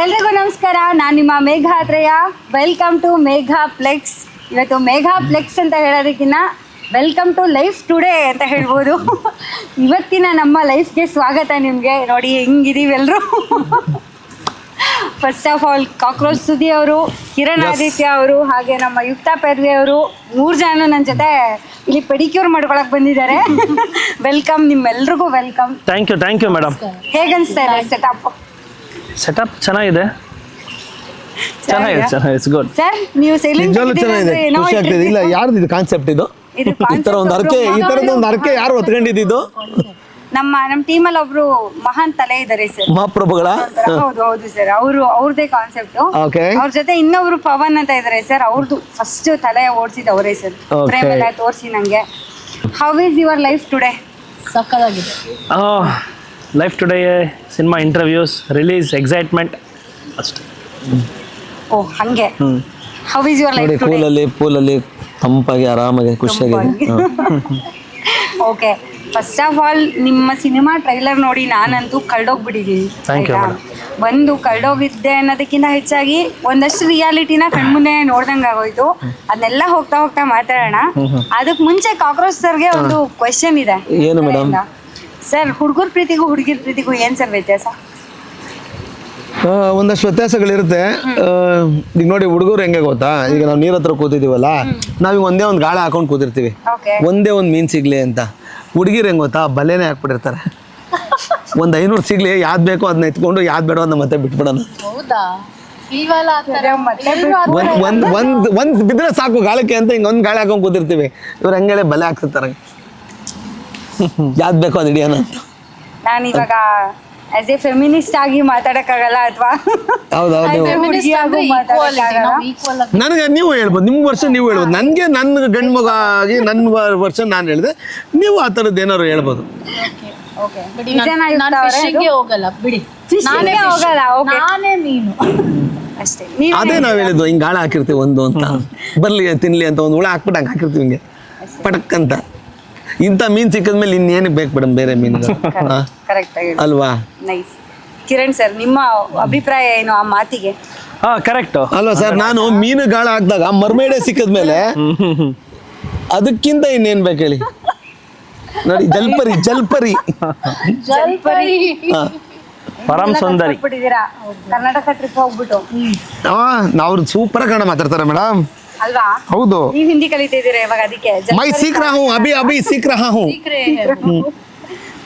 ಎಲ್ರಿಗೂ ನಮಸ್ಕಾರ. ನಾನು ನಿಮ್ಮ Megha Athreya. Welcome to Megha Flex. ಇವತ್ತು ಮೇಘ ಫ್ಲೆಕ್ಸ್ ಅಂತ ಹೇಳೋದಕ್ಕಿಂತ ವೆಲ್ಕಮ್ ಟು ಲೈಫ್ ಟುಡೇ ಅಂತ ಹೇಳ್ಬೋದು. ಇವತ್ತಿನ ನಮ್ಮ ಲೈಫ್ಗೆ ಸ್ವಾಗತ. ನಿಮಗೆ ನೋಡಿ ಹೆಂಗಿದೀವಿ ಎಲ್ಲರೂ. ಫಸ್ಟ್ ಆಫ್ ಆಲ್ ಕಾಕ್ರೋಚ್ ಸುದಿ ಅವರು, ಕಿರಣ್ ಆದಿತ್ಯ ಅವರು, ಹಾಗೆ ನಮ್ಮ ಯುಕ್ತಾ ಪೆರ್ವಿ ಅವರು 3 ಜನ ನನ್ನ ಜೊತೆ ಇಲ್ಲಿ ಪೆಡಿಕ್ಯೂರ್ ಮಾಡ್ಕೊಳಕ್ ಬಂದಿದ್ದಾರೆ. ವೆಲ್ಕಮ್, ನಿಮ್ಮೆಲ್ರಿಗೂ ವೆಲ್ಕಮ್. Thank you madam. ಹೇಗನ್ಸ್ತಾ ಇದೆ ಸೆಟಪ್? ಚೆನ್ನಾಗಿದೆ. It's good. ಸರ್, ನೀವು ಖುಷಿ ಆಗ್ತಿದೆ. ಇಲ್ಲ, ಯಾರ್ದು ಇದು ಕಾನ್ಸೆಪ್ಟ್? ಇದು ಈ ತರ ಒಂದು ಅರ್ಕೆ ಯಾರು ಹೊತ್ಕೊಂಡಿದ್ದು? ನಮ್ಮ ಟೀಮಲ್ಲಿ ಒಬ್ರು ಮಹಾನ್ ತಲೆ ಇದಾರೆ ಸರ್, ಮಹಾಪ್ರಭುಗಳ. ಹೌದು ಸರ್, ಅವ್ರದೇ ಕಾನ್ಸೆಪ್ಟ್. ಅವ್ರ ಜೊತೆ ಇನ್ನೊಬ್ರು ಪವನ್ ಅಂತ ಇದಾರೆ ಸರ್, ಅವ್ರದ್ದು ಫಸ್ಟ್ ತಲೆ ಓಡಿಸಿದ ಅವರೇ ಸರ್. ಪ್ರೇಮೆಲ್ಲ ತೋರಿಸಿ ನಂಗೆ. How is your life today? ಸಕ್ಕತ್ತಾಗಿದೆ. Life today cinema interviews, release, excitement ಅಷ್ಟೇ. ಓ ಹಂಗೆ. How is your life today? ಪೂಲಲ್ಲಿ ತಂಪಾಗಿ ಆರಾಮಾಗಿ ಖುಷಿಯಾಗಿ. ಓಕೆ, ಫಸ್ಟ್ ಆಫ್ ಆಲ್ ನಿಮ್ಮ ಸಿನಿಮಾ ಟ್ರೈಲರ್ ನೋಡಿ ನಾನಂತೂ ಕಳ್ದೋಗ್ಬಿಟ್ಟಿದ್ದೀನಿ. ಒಂದು ಕಳ್ದೋಗಿದ್ದೆ ಅನ್ನೋದಕ್ಕಿಂತ ಹೆಚ್ಚಾಗಿ ಒಂದಷ್ಟು ರಿಯಾಲಿಟಿನ ಕಣ್ಮುಂದೆ ನೋಡ್ದಂಗೆ ಆಗೋಯ್ತು. ಅದನ್ನೆಲ್ಲ ಹೋಗ್ತಾ ಮಾತಾಡೋಣ. ಅದಕ್ಕೆ ಮುಂಚೆ ಕಾಕ್ರೋಚ್ ಸರ್ಗೆ ಒಂದು ಕ್ವೆಶನ್ ಇದೆ. ಏನು ಮೇಡಮ್? ಸರ್, ಹುಡುಗರ ಪ್ರೀತಿಗೂ ಹುಡುಗಿರ ಪ್ರೀತಿಗೂ ಏನು ಸರ್ ವ್ಯತ್ಯಾಸ? ಒಂದಷ್ಟು ವ್ಯತ್ಯಾಸಗಳಿರುತ್ತೆ. ಈಗ ನೋಡಿ, ಹುಡುಗರು ಹೆಂಗೆ ಗೊತ್ತಾ, ಈಗ ನಾವು ನೀರ್ ಹತ್ರ ಕೂತಿದೀವಲ್ಲ, ನಾವೀಗ ಒಂದೇ ಒಂದು ಗಾಳ ಹಾಕೊಂಡು ಕೂತಿರ್ತೀವಿ, ಒಂದೇ ಒಂದು ಮೀನ್ ಸಿಗ್ಲಿ ಅಂತ. ಹುಡುಗಿರು ಹೆಂಗೆ ಗೊತ್ತಾ, ಬಲೆನೇ ಹಾಕ್ಬಿಟ್ಟಿರ್ತಾರೆ. ಒಂದು 500 ಸಿಗ್ಲಿ, ಯಾವ್ದು ಬೇಕೋ ಅದನ್ನ ಎತ್ಕೊಂಡು, ಯಾವ್ದು ಬೇಡೋ ಅದನ್ನ ಮತ್ತೆ ಬಿಟ್ಬಿಡೋಣ. ಒಂದ್ ಬಿದ್ರೆ ಸಾಕು ಗಾಳಕ್ಕೆ ಅಂತ ಹಿಂಗೆ ಒಂದು ಗಾಳಿ ಹಾಕೊಂಡು ಕೂತಿರ್ತೀವಿ. ಇವ್ರು ಹಂಗೇಳೆ ಬಲೆ ಹಾಕ್ತಿರ್ತಾರೆ, ಯಾವ್ದು ಬೇಕೋ ಅದು ಹಿಡಿಯೋಣ ಅಂತ. ನಾನಿವಾಗ ಆಸ್ ಎ ಫೆಮಿನಿಸ್ಟ್ ಆಗಿ ಮಾತಾಡಕ್ಕಾಗಲ್ಲ, ಅಥವಾ ನನಗೆ ನೀವು ಹೇಳ್ಬೋದು, ನಿಮ್ಮ ವರ್ಷ ನೀವು ಹೇಳ್ಬೋದು. ನನಗೆ ನನ್ನ ಗಂಡು ಮಗ ಆಗಿ ನನ್ನ ವರ್ಷ ನಾನು ಹೇಳಿದೆ, ನೀವು ಆ ಥರದ್ದು ಏನಾದ್ರು ಹೇಳ್ಬೋದು. ಅದೇ ನಾವು ಹೇಳಿದ್ವು, ಹಿಂಗೆ ಗಾಳ ಹಾಕಿರ್ತೀವಿ ಒಂದು ಅಂತ, ಬರ್ಲಿ ತಿನ್ಲಿ ಅಂತ ಒಂದು ಹುಳ ಹಾಕ್ಬಿಟ್ಟು ಹಂಗೆ ಹಾಕಿರ್ತೀವಿ ಹಿಂಗೆ ಪಟಕ್ ಅಂತ. ಇಂಥ ಮೀನ್ ಸಿಕ್ಕದ್ಮೇಲೆ ಇನ್ನೇನಕ್ಕೆ ಬೇಕು ಮೇಡಮ್ ಬೇರೆ ಮೀನು ಅಲ್ವಾ? ಕಿರಣ್ ಸರ್, ನಿಮ್ಮ ಅಭಿಪ್ರಾಯ ಏನು ಆ ಮಾತಿಗೆ? ಕರೆಕ್ಟ್ ಅಲ್ವಾ ಸರ್? ನಾನು ಮೀನು ಗಾಳ ಹಾಕಿದಾಗ ಮರ್ಮೇಡೆ ಸಿಕ್ಕದ್ಮೇಲೆ ಅದಕ್ಕಿಂತ ಇನ್ನೇನ್ ಬೇಕು ಹೇಳಿ? ನೋಡಿ, ಜಲ್ಪರಿ ಪರಂ ಸುಂದರಿ. ಕರ್ನಾಟಕ ಟ್ರಿಪ್ ಹೋಗ್ಬಿಟ್ಟು ಅವ್ರು ಸೂಪರ್ ಕನ್ನಡ ಮಾತಾಡ್ತಾರೆ ಮೇಡಮ್. ಅಲ್ವಾ? ಹೌದು. ನೀವು ಹಿಂದಿ ಕಲಿತಿದ್ದೀರಾ ಇವಾಗ? ಅದಕ್ಕೆ ಮೈ ಸೀಖ್ ರಹಾ ಹೂಂ, ಅಭಿ ಸೀಖ್ ರಹಾ ಹೂಂ.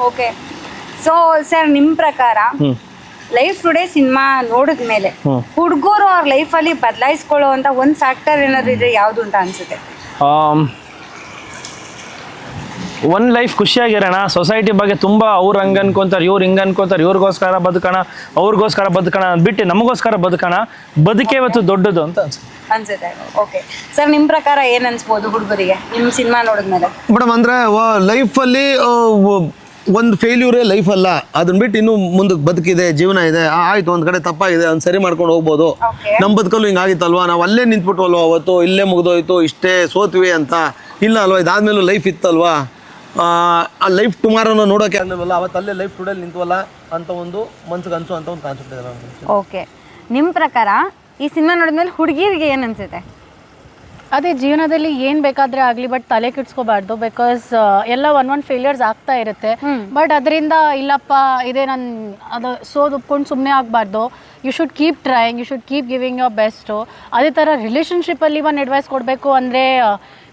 ಓಕೆ, ಸೊ ಸರ್, ನಿಮ್ಮ ಪ್ರಕಾರ ಲೈಫ್ ಟುಡೇ ಸಿನಿಮಾ ನೋಡಿದ್ಮೇಲೆ ಹುಡುಗರು ಅವ್ರ ಲೈಫಲ್ಲಿ ಬದಲಾಯಿಸ್ಕೊಳ್ಳುವಂತ ಒಂದು ಫ್ಯಾಕ್ಟರ್ ಏನಾದ್ರು ಇದ್ರೆ ಯಾವುದು ಅಂತ ಅನ್ಸುತ್ತೆ? ಒಂದು ಲೈಫ್ ಖುಷಿಯಾಗಿರೋಣ. ಸೊಸೈಟಿ ಬಗ್ಗೆ ತುಂಬ ಅವ್ರು ಹಂಗೆ ಅನ್ಕೊಂತಾರೆ, ಇವ್ರು ಹಿಂಗೆ ಅನ್ಕೊಂತಾರೆ, ಇವ್ರಿಗೋಸ್ಕರ ಬದುಕೋಣ, ಅವ್ರಿಗೋಸ್ಕರ ಬದುಕೋಣ ಬಿಟ್ಟು ನಮಗೋಸ್ಕರ ಬದುಕೋಣ. ಬದುಕೆ ಇವತ್ತು ದೊಡ್ಡದು ಅಂತ ಅನ್ಸುತ್ತೆ. ಓಕೆ ಸರ್, ನಿಮ್ಮ ಪ್ರಕಾರ ಏನು ಅನ್ಸ್ಬೋದು ಹುಡುಗರಿಗೆ ನಿಮ್ಮ ಸಿನಿಮಾ ನೋಡಿದ್ಮೇಲೆ? ಮೇಡಮ್, ಅಂದರೆ ಲೈಫಲ್ಲಿ ಒಂದು ಫೇಲ್ಯೂರೇ ಲೈಫ್ ಅಲ್ಲ, ಅದನ್ನ ಬಿಟ್ಟು ಇನ್ನೂ ಮುಂದಕ್ಕೆ ಬದುಕಿದೆ, ಜೀವನ ಇದೆ. ಆಯ್ತು, ಒಂದ್ ಕಡೆ ತಪ್ಪಾಗಿದೆ, ಅದನ್ನ ಸರಿ ಮಾಡ್ಕೊಂಡು ಹೋಗ್ಬೋದು. ನಮ್ಮ ಬದುಕಲ್ಲೂ ಹಿಂಗಾಗಿತ್ತಲ್ವಾ, ನಾವು ಅಲ್ಲೇ ನಿಂತ್ಬಿಟ್ವಲ್ವಾ, ಅವತ್ತು ಇಲ್ಲೇ ಮುಗ್ದೋಯ್ತು, ಇಷ್ಟೇ ಸೋತ್ವಿ ಅಂತ ಇಲ್ಲ ಅಲ್ವಾ? ಇದಾದ್ಮೇಲೂ ಲೈಫ್ ಇತ್ತಲ್ವಾ? ಆ ಲೈಫ್ ಟುಮಾರೋನ ನೋಡೋಕೆ ಆಗಲಿಲ್ವಲ್ಲ, ಅವತ್ತು ಅಲ್ಲೇ ಲೈಫ್ ಟುಡೇ ನಿಂತ್ವಲ್ಲ ಅಂತ ಒಂದು ಮನ್ಸಿಗೆ ಅನ್ಸೋ ಅಂತ ಒಂದು ಕಾನ್ಸೆಪ್ಟ್ ಇದೆ. ಓಕೆ, ನಿಮ್ಮ ಪ್ರಕಾರ ಈ ಸಿನಿಮಾ ನೋಡಿದ್ಮೇಲೆ ಹುಡುಗಿರಿಗೆ ಏನು ಅನ್ಸುತ್ತೆ? ಅದೇ, ಜೀವನದಲ್ಲಿ ಏನು ಬೇಕಾದರೆ ಆಗಲಿ, ಬಟ್ ತಲೆ ಕೆಡ್ಸ್ಕೋಬಾರ್ದು. ಬಿಕಾಸ್ ಎಲ್ಲ ಒನ್ ಫೇಲಿಯರ್ಸ್ ಆಗ್ತಾ ಇರುತ್ತೆ. ಬಟ್ ಅದರಿಂದ ಇಲ್ಲಪ್ಪ ಇದೇ ನಾನು ಅದು ಒಪ್ಕೊಂಡು ಸುಮ್ಮನೆ ಆಗಬಾರ್ದು. You should keep trying, you should keep giving your best. ಅದೇ ಥರ ರಿಲೇಷನ್ಶಿಪ್ಪಲ್ಲಿ ಒಂದು ಅಡ್ವೈಸ್ ಕೊಡಬೇಕು ಅಂದರೆ,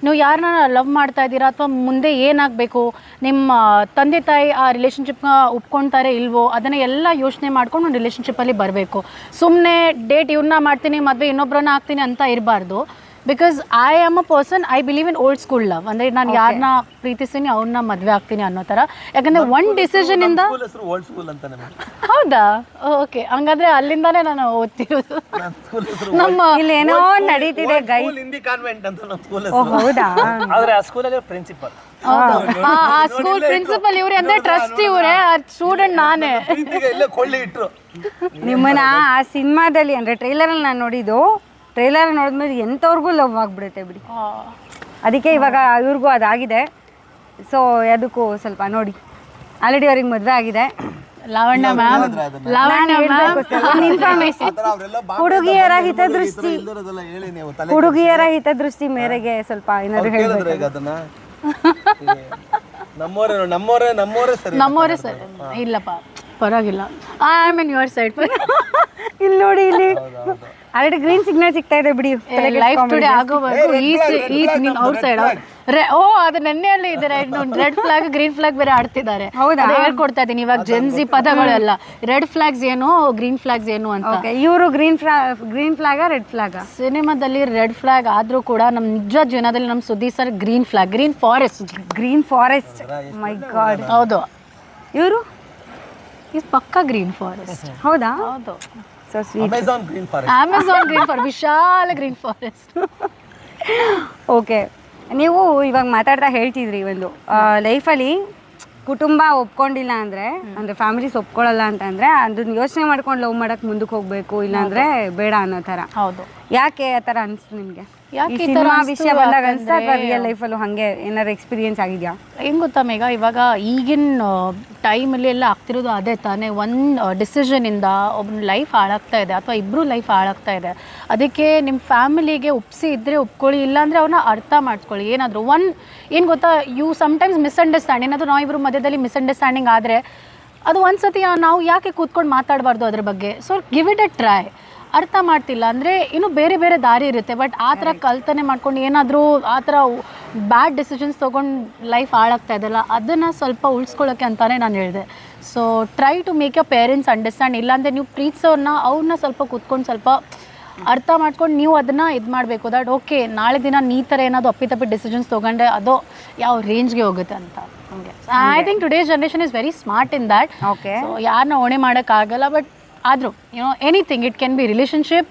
ನೀವು ಯಾರನ್ನ ಲವ್ ಮಾಡ್ತಾ ಇದ್ದೀರಾ ಅಥವಾ ಮುಂದೆ ಏನಾಗಬೇಕು, ನಿಮ್ಮ ತಂದೆ ತಾಯಿ ಆ ರಿಲೇಷನ್ಶಿಪ್ನ ಒಪ್ಕೊಳ್ತಾರೆ ಇಲ್ವೋ, ಅದನ್ನು ಎಲ್ಲ ಯೋಚನೆ ಮಾಡ್ಕೊಂಡು ಒಂದು ರಿಲೇಷನ್ಶಿಪ್ಪಲ್ಲಿ ಬರಬೇಕು. ಸುಮ್ಮನೆ ಡೇಟ್ ಇವ್ರನ್ನ ಮಾಡ್ತೀನಿ, ಮದುವೆ ಇನ್ನೊಬ್ಬರನ್ನ ಆಗ್ತೀನಿ ಅಂತ ಇರಬಾರ್ದು. Because I am a person, I believe in old school love. ಅಂದರೆ ನಾನು ಯಾರನ್ನ ಪ್ರೀತಿಸ್ತೀನಿ ಅವ್ರನ್ನ ಮದುವೆ ಆಗ್ತೀನಿ ಅನ್ನೋ ಥರ. ಯಾಕಂದರೆ ಒಂದು ಡಿಸಿಷನಿಂದ. ಹೌದಾ? ಓಕೆ, ಹಂಗಾದ್ರೆ ಅಲ್ಲಿಂದಾನೇ ನಾನು ಓದ್ತಿರೋದು. ನಮ್ಮ ಏನೋ ನಡೀತಿದೆ ಗೈಸ್. ಹೌದಾ? ಆದರೆ ಆ ಸ್ಕೂಲಲ್ಲಿ ಪ್ರಿನ್ಸಿಪಲ್, ಆ ಸ್ಕೂಲ್ ಪ್ರಿನ್ಸಿಪಲ್ ಇವರೇ ಅಂದರೆ ಟ್ರಸ್ಟ್ ಇವರೇ, ಸ್ಟೂಡೆಂಟ್ ನಾನೇ. ನಿಮ್ಮನ್ನ ಆ ಸಿನಿಮಾದಲ್ಲಿ ಅಂದರೆ ಟ್ರೈಲರಲ್ಲಿ ನಾನು ನೋಡಿದ್ದು, ಟ್ರೈಲರ್ ನೋಡಿದ್ಮೇಲೆ ಎಂಥವ್ರಿಗೂ ಲವ್ ಆಗಿಬಿಡುತ್ತೆ ಬಿಡಿ. ಅದಕ್ಕೆ ಇವಾಗ ಇವ್ರಿಗೂ ಅದಾಗಿದೆ. ಸೊ ಅದಕ್ಕೂ ಸ್ವಲ್ಪ ನೋಡಿ, ಆಲ್ರೆಡಿ ಅವ್ರಿಗೆ ಮದುವೆ ಆಗಿದೆ. ಲಾವಣ್ಯ ಮ್ಯಾಮ್ ಹುಡುಗಿಯರ ಹಿತದೃಷ್ಟಿ ಹೇಳಿ ನೀವು ತಲೆ ಹುಡುಗಿಯರ ಹಿತದೃಷ್ಟಿ ಮೇರೆಗೆ ಸ್ವಲ್ಪ ಏನಾದ್ರು ಕೇಳಿದ್ರೆ ಈಗ ಅದನ್ನ ನಮ್ಮೋರೇ ಸರಿ ನಮ್ಮವರೇ ಸರ್ ಇಲ್ಲಪ್ಪ ಪರವಾಗಿಲ್ಲ I am in your side ಇಲ್ಲಿ ನೋಡಿ ಇಲ್ಲಿ ಆಲ್ರೆಡಿ ಗ್ರೀನ್ ಸಿಗ್ನಲ್ ಸಿಗ್ತಾ ಇದೆ ಬಿಡಿ. ಲೈಫ್ ಟುಡೇ ಆಗೋವರೆಗೂ ಔಟ್ ಸೈಡ್ ಓ ಅದು ನೆನ್ನೆಯಲ್ಲಿ ಇದೆ ರೆಡ್ ಫ್ಲಾಗ್ ಗ್ರೀನ್ ಫ್ಲಾಗ್ ಬೇರೆ ಆಡ್ತಿದ್ದಾರೆ. ಹೌದಾ? ಹೇಳ್ಕೊಡ್ತಾ ಇದೀನಿ ಇವಾಗ ಜೆನ್ಸಿ ಪದಗಳೆಲ್ಲ ರೆಡ್ ಫ್ಲಾಗ್ಸ್ ಏನು ಗ್ರೀನ್ ಫ್ಲಾಗ್ಸ್ ಏನು ಅಂತ. ಇವರು ಗ್ರೀನ್ ಫ್ಲಾಗಾ ರೆಡ್ ಫ್ಲಾಗಾ? ಸಿನಿಮಾದಲ್ಲಿ ರೆಡ್ ಫ್ಲಾಗ್ ಆದ್ರೂ ಕೂಡ ನಮ್ ನಿಜ ಜೀವನದಲ್ಲಿ ನಮ್ ಸುದ್ದಿ sir green flag green forest my God. ಹೌದು ಇವರು ಇದು ಪಕ್ಕ ಗ್ರೀನ್ ಫಾರೆಸ್ಟ್. ಹೌದಾ? ಹೌದು so sweet. Amazon green forest. Amazon green forest ವಿಶಾಲ ಗ್ರೀನ್ ಫಾರೆಸ್ಟ್. ಓಕೆ, ನೀವು ಇವಾಗ ಮಾತಾಡ್ತಾ ಹೇಳ್ತಿದ್ರಿ ಒಂದು ಲೈಫಲ್ಲಿ ಕುಟುಂಬ ಒಪ್ಕೊಂಡಿಲ್ಲ ಅಂದರೆ ಫ್ಯಾಮಿಲೀಸ್ ಒಪ್ಕೊಳ್ಳಲ್ಲ ಅಂತಂದರೆ ಅದನ್ನ ಯೋಚನೆ ಮಾಡ್ಕೊಂಡು ಲವ್ ಮಾಡಕ್ಕೆ ಮುಂದಕ್ಕೆ ಹೋಗಬೇಕು, ಇಲ್ಲಾಂದರೆ ಬೇಡ ಅನ್ನೋ ಥರ. ಹೌದು. ಯಾಕೆ ಆ ಥರ ಅನಿಸ್ತು ನಿಮಗೆ? ಯಾಕೆ ಈ ಥರ ಸಿನಿಮಾ ಅನ್ಸ್ತು ವಿಷಯ ಬಂದಾಗ ಅನಿಸ್ತಾ ಅಥವಾ ಯಾಕಂದ್ರೆ- ರಿಯಲ್ ಲೈಫಲ್ಲೂ ಹಾಗೆ ಏನಾರು ಎಕ್ಸ್ಪೀರಿಯನ್ಸ್ ಆಗಿದೆಯಾ? ಹೆಂಗ್ ಗೊತ್ತಾ ಮೇಘ, ಇವಾಗ ಈಗಿನ ಟೈಮಲ್ಲಿ ಎಲ್ಲ ಆಗ್ತಿರೋದು ಅದೇ ತಾನೇ. ಒಂದು ಡಿಸಿಷನಿಂದ ಒಬ್ಬನ ಲೈಫ್ ಹಾಳಾಗ್ತಾ ಇದೆ ಅಥವಾ ಇಬ್ಬರು ಲೈಫ್ ಹಾಳಾಗ್ತಾ ಇದೆ. ಅದಕ್ಕೆ ನಿಮ್ಮ ಫ್ಯಾಮಿಲಿಗೆ ಒಪ್ಸಿ ಇದ್ದರೆ ಒಪ್ಕೊಳ್ಳಿ, ಇಲ್ಲಾಂದರೆ ಅವನ್ನ ಅರ್ಥ ಮಾಡ್ಕೊಳ್ಳಿ. ಏನಾದರೂ ಏನು ಗೊತ್ತಾ, ಯು ಸಮ್ಟೈಮ್ಸ್ ಮಿಸ್ಅಂಡರ್ಸ್ಟ್ಯಾಂಡ್, ಏನಾದರೂ ನಾವು ಇಬ್ಬರು ಮಧ್ಯದಲ್ಲಿ ಮಿಸ್ಅಂಡರ್ಸ್ಟ್ಯಾಂಡಿಂಗ್ ಆದರೆ ಅದು ಒಂದ್ಸತಿ ನಾವು ಯಾಕೆ ಕೂತ್ಕೊಂಡು ಮಾತಾಡಬಾರ್ದು ಅದ್ರ ಬಗ್ಗೆ. So give it A try. ಅರ್ಥ ಮಾಡ್ತಿಲ್ಲ ಅಂದರೆ ಇನ್ನೂ ಬೇರೆ ಬೇರೆ ದಾರಿ ಇರುತ್ತೆ. ಬಟ್ ಆ ಥರ ಕಲ್ಪನೆ ಮಾಡ್ಕೊಂಡು ಏನಾದರೂ ಆ ಥರ ಬ್ಯಾಡ್ ಡಿಸಿಷನ್ಸ್ ತೊಗೊಂಡು ಲೈಫ್ ಹಾಳಾಗ್ತಾ ಇದೆಯಲ್ಲ, ಅದನ್ನು ಸ್ವಲ್ಪ ಉಳಿಸ್ಕೊಳ್ಳೋಕ್ಕೆ ಅಂತಲೇ ನಾನು ಹೇಳಿದೆ. So try to make your parents understand. ಇಲ್ಲಾಂದರೆ ನೀವು ಅವ್ರನ್ನ ಸ್ವಲ್ಪ ಕೂತ್ಕೊಂಡು ಸ್ವಲ್ಪ ಅರ್ಥ ಮಾಡ್ಕೊಂಡು ನೀವು ಅದನ್ನು ಇದು ಮಾಡಬೇಕು. ದಟ್ ಓಕೆ, ನಾಳೆ ದಿನ ಈ ಥರ ಏನಾದರೂ ಅಪ್ಪಿತಪ್ಪಿ ಡಿಸಿಷನ್ಸ್ ತೊಗೊಂಡ್ರೆ ಅದು ಯಾವ ರೇಂಜ್ಗೆ ಹೋಗುತ್ತೆ ಅಂತ. ಹಂಗೆ I think today's generation is very smart in that. Okay, so ಯಾರನ್ನ ಹೊಣೆ ಮಾಡೋಕ್ಕಾಗಲ್ಲ. ಬಟ್ ಆದರೂ anything it can be relationship,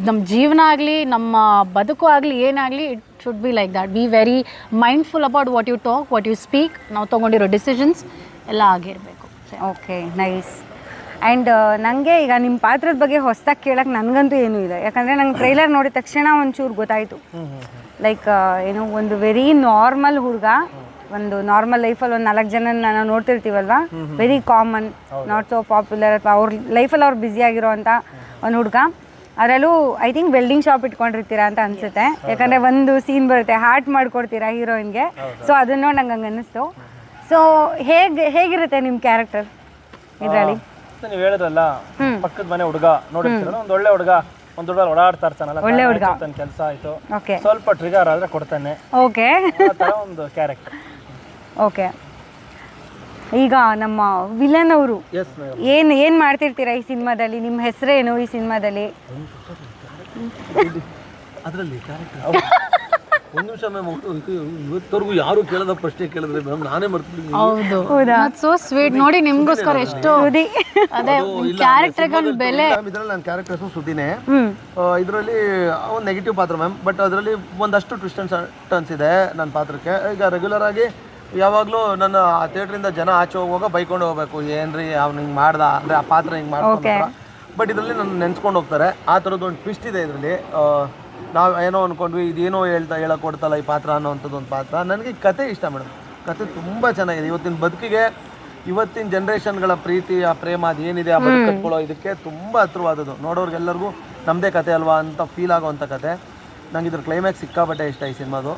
ನಮ್ಮ ಜೀವನ ಆಗಲಿ ನಮ್ಮ ಬದುಕು ಆಗಲಿ ಏನಾಗಲಿ, it should be like that. Be very mindful about what you talk, what you speak. ನಾವು ತೊಗೊಂಡಿರೋ ಡಿಸಿಷನ್ಸ್ ಎಲ್ಲ ಆಗಿರಬೇಕು. Okay, nice. ಆ್ಯಂಡ್ ನನಗೆ ಈಗ ನಿಮ್ಮ ಪಾತ್ರದ ಬಗ್ಗೆ ಹೊಸ್ದಾಗಿ ಕೇಳೋಕ್ಕೆ ನನಗಂತೂ ಏನೂ ಇಲ್ಲ. ಯಾಕಂದರೆ ನಂಗೆ ಟ್ರೈಲರ್ ನೋಡಿದ ತಕ್ಷಣ ಒಂಚೂರು ಗೊತ್ತಾಯಿತು. ಲೈಕ್ ಏನು, ಒಂದು ವೆರಿ ನಾರ್ಮಲ್ ಹುಡುಗ, ಒಂದು ನಾರ್ಮಲ್ ಲೈಫಲ್ಲಿ ಒಂದು 4 ಜನ ನಾವು ನೋಡ್ತಿರ್ತೀವಲ್ವ, very common, not so popular, ಅಥವಾ ಅವ್ರ ಲೈಫಲ್ಲಿ ಅವ್ರು ಬ್ಯುಸಿಯಾಗಿರೋ ಅಂಥ ಒಂದು ಹುಡುಗ. ಅದರಲ್ಲೂ ಐ ಥಿಂಕ್ ವೆಲ್ಡಿಂಗ್ ಶಾಪ್ ಇಟ್ಕೊಂಡಿರ್ತೀರಾ ಅಂತ ಅನಿಸುತ್ತೆ. ಯಾಕಂದರೆ ಒಂದು ಸೀನ್ ಬರುತ್ತೆ, ಹಾರ್ಟ್ ಮಾಡಿಕೊಡ್ತೀರಾ ಹೀರೋಯಿನ್ಗೆ. ಸೊ ಅದನ್ನ ನೋಡಿ ನಂಗೆ ಹಂಗೆ ಅನ್ನಿಸ್ತು. ಸೊ ಹೇಗಿರುತ್ತೆ ನಿಮ್ಮ ಕ್ಯಾರೆಕ್ಟರ್ ಇದರಲ್ಲಿ? ನೀವು ಹೇಳಿದ್ರಲ್ಲ, ಪಕ್ಕದ ಮನೆ ಹುಡುಗ ನೋಡಿರ್ತೀರಲ್ಲ, ಒಂದು ಒಳ್ಳೆ ಹುಡುಗ, ಒಂದು ಹುಡುಗ ಓಡಾಡ್ತಾ ಇರ್ತಾನಲ್ಲ, ಒಳ್ಳೆ ಹುಡುಗ, ತನ್ನ ಕೆಲಸ ಆಯಿತು, ಓಕೆ, ಸ್ವಲ್ಪ ಟ್ರಿಗರ್ ಆದರೆ ಕೊಡ್ತಾನೆ, ಓಕೆ, ಆ ಥರ ಒಂದು ಕ್ಯಾರೆಕ್ಟರ್. ಓಕೆ. ಈಗ ನಮ್ಮ ವಿಲನ್ ಅವರು ಏನು ಮಾಡ್ತಿರ್ತೀರಾ ಈ ಸಿನಿಮಾದಲ್ಲಿ? ನಿಮ್ಮ ಹೆಸರೇನು ಈ ಸಿನಿಮಾದಲ್ಲಿ? ಅದರಲ್ಲಿ ಒಂದು ನಿಮಿಷ ಮ್ಯಾಮ್, ಇವತ್ತವರೆಗೂ ಯಾರು ಕೇಳದ ಪ್ರಶ್ನೆ ಕೇಳಿದ್ರೆ ಮ್ಯಾಮ್ ನಾನೇ ಮಾಡ್ತೀನಿ. ಹೌದು, ಸೋ ಸ್ವೀಟ್. ನೋಡಿ ನಿಮ್ಗೋಸ್ಕರ ಎಷ್ಟು ಅದೇ ಕ್ಯಾರೆಕ್ಟರ್ ಬೆಲೆ. ಇದರಲ್ಲಿ ನನ್ನ ಕ್ಯಾರೆಕ್ಟರ್ ಹೆಸರು ಸುದ್ದಿನೇ. ಇದರಲ್ಲಿ ಒಂದು ನೆಗೆಟಿವ್ ಪಾತ್ರ ಮ್ಯಾಮ್. ಬಟ್ ಅದರಲ್ಲಿ ಒಂದಷ್ಟು ಟ್ವಿಸ್ಟ್ ಅಂಡ್ ಟರ್ನ್ಸ್ ಇದೆ ನನ್ನ ಪಾತ್ರಕ್ಕೆ. ಈಗ ರೆಗ್ಯುಲರ್ ಆಗಿ ಯಾವಾಗಲೂ ನನ್ನ ಥಿಯೇಟ್ರಿಂದ ಜನ ಆಚೆ ಹೋಗುವಾಗ ಬೈಕೊಂಡು ಹೋಗ್ಬೇಕು, ಏನ್ರಿ ಅವ್ನು ಹಿಂಗೆ ಮಾಡ್ದ ಅಂದರೆ ಆ ಪಾತ್ರ ಹಿಂಗೆ ಮಾಡ್ತಾರೆ. ಬಟ್ ಇದರಲ್ಲಿ ನನ್ನ ನೆನ್ಸ್ಕೊಂಡು ಹೋಗ್ತಾರೆ. ಆ ಥರದ್ದು ಒಂದು ಟ್ವಿಸ್ಟ್ ಇದೆ ಇದರಲ್ಲಿ. ನಾವು ಏನೋ ಅಂದ್ಕೊಂಡ್ವಿ, ಇದೇನೋ ಹೇಳಕ್ಕೆ ಕೊಡ್ತಲ್ಲ ಈ ಪಾತ್ರ ಅನ್ನೋವಂಥದ್ದು ಒಂದು ಪಾತ್ರ. ನನಗೆ ಕತೆ ಇಷ್ಟ ಮೇಡಮ್. ಕತೆ ತುಂಬ ಚೆನ್ನಾಗಿದೆ. ಇವತ್ತಿನ ಬದುಕಿಗೆ, ಇವತ್ತಿನ ಜನ್ರೇಷನ್ಗಳ ಪ್ರೀತಿ, ಆ ಪ್ರೇಮ, ಅದೇನಿದೆ ಆ ಬದುಕು ಕಟ್ಕೊಳ್ಳೋ ಇದಕ್ಕೆ ತುಂಬ ಹತ್ರವಾದದ್ದು. ನೋಡೋರ್ಗೆಲ್ಲರಿಗೂ ನಮ್ಮದೇ ಕತೆ ಅಲ್ವಾ ಅಂತ ಫೀಲ್ ಆಗೋವಂಥ ಕತೆ. ನಂಗೆ ಇದ್ರ ಕ್ಲೈಮ್ಯಾಕ್ಸ್ ಸಿಕ್ಕಾಪಟ್ಟೆ ಇಷ್ಟ ಈ ಸಿನಿಮಾದು.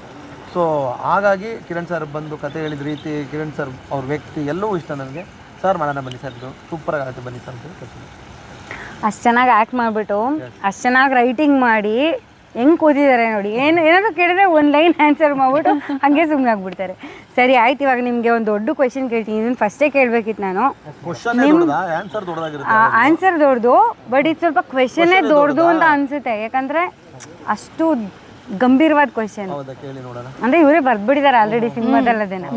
ಸೊ ಹಾಗಾಗಿ ಕಿರಣ್ ಸರ್ ಬಂದು ಕತೆ ಹೇಳಿದ ರೀತಿ, ಕಿರಣ್ ಸರ್ ಅವ್ರ ವ್ಯಕ್ತಿ ಎಲ್ಲವೂ ಇಷ್ಟ ನನಗೆ. ಸರ್ ಮಾಡೋಣ ಬನ್ನಿ ಸರ್, ಇದು ಸೂಪರಾಗಿ ಆಗುತ್ತೆ ಬನ್ನಿ ಸರ್ ಅಂತ. ಅಷ್ಟು ಚೆನ್ನಾಗಿ ಆ್ಯಕ್ಟ್ ಮಾಡಿಬಿಟ್ಟು, ಅಷ್ಟು ಚೆನ್ನಾಗಿ ರೈಟಿಂಗ್ ಮಾಡಿ ಹೆಂಗೆ ಕೂತಿದ್ದಾರೆ ನೋಡಿ. ಏನಾದರೂ ಕೇಳಿದ್ರೆ ಒಂದು ಲೈನ್ ಆನ್ಸರ್ ಮಾಡ್ಬಿಟ್ಟು ಹಾಗೆ ಸುಮ್ಮನೆ ಆಗ್ಬಿಡ್ತಾರೆ. ಸರಿ ಆಯ್ತು, ಇವಾಗ ನಿಮಗೆ ಒಂದು ದೊಡ್ಡ ಕ್ವೆಶನ್ ಕೇಳ್ತೀನಿ. ಇದನ್ನು ಫಸ್ಟೇ ಕೇಳಬೇಕಿತ್ತು ನಾನು. ಆನ್ಸರ್ ದೊಡ್ಡದು, ಬಟ್ ಇದು ಸ್ವಲ್ಪ ಕ್ವೆಶನ್ನೇ ದೊಡ್ಡದು ಅಂತ ಅನಿಸುತ್ತೆ. ಯಾಕಂದರೆ ಅಷ್ಟು ಗಂಭೀರವಾದ ಕ್ವೆಶನ್. ಅಂದರೆ ಇವರೇ ಬರ್ದ್ಬಿಟ್ಟಿದ್ದಾರೆ ಆಲ್ರೆಡಿ ಸಿನಿಮಾದಲ್ಲದೇನ.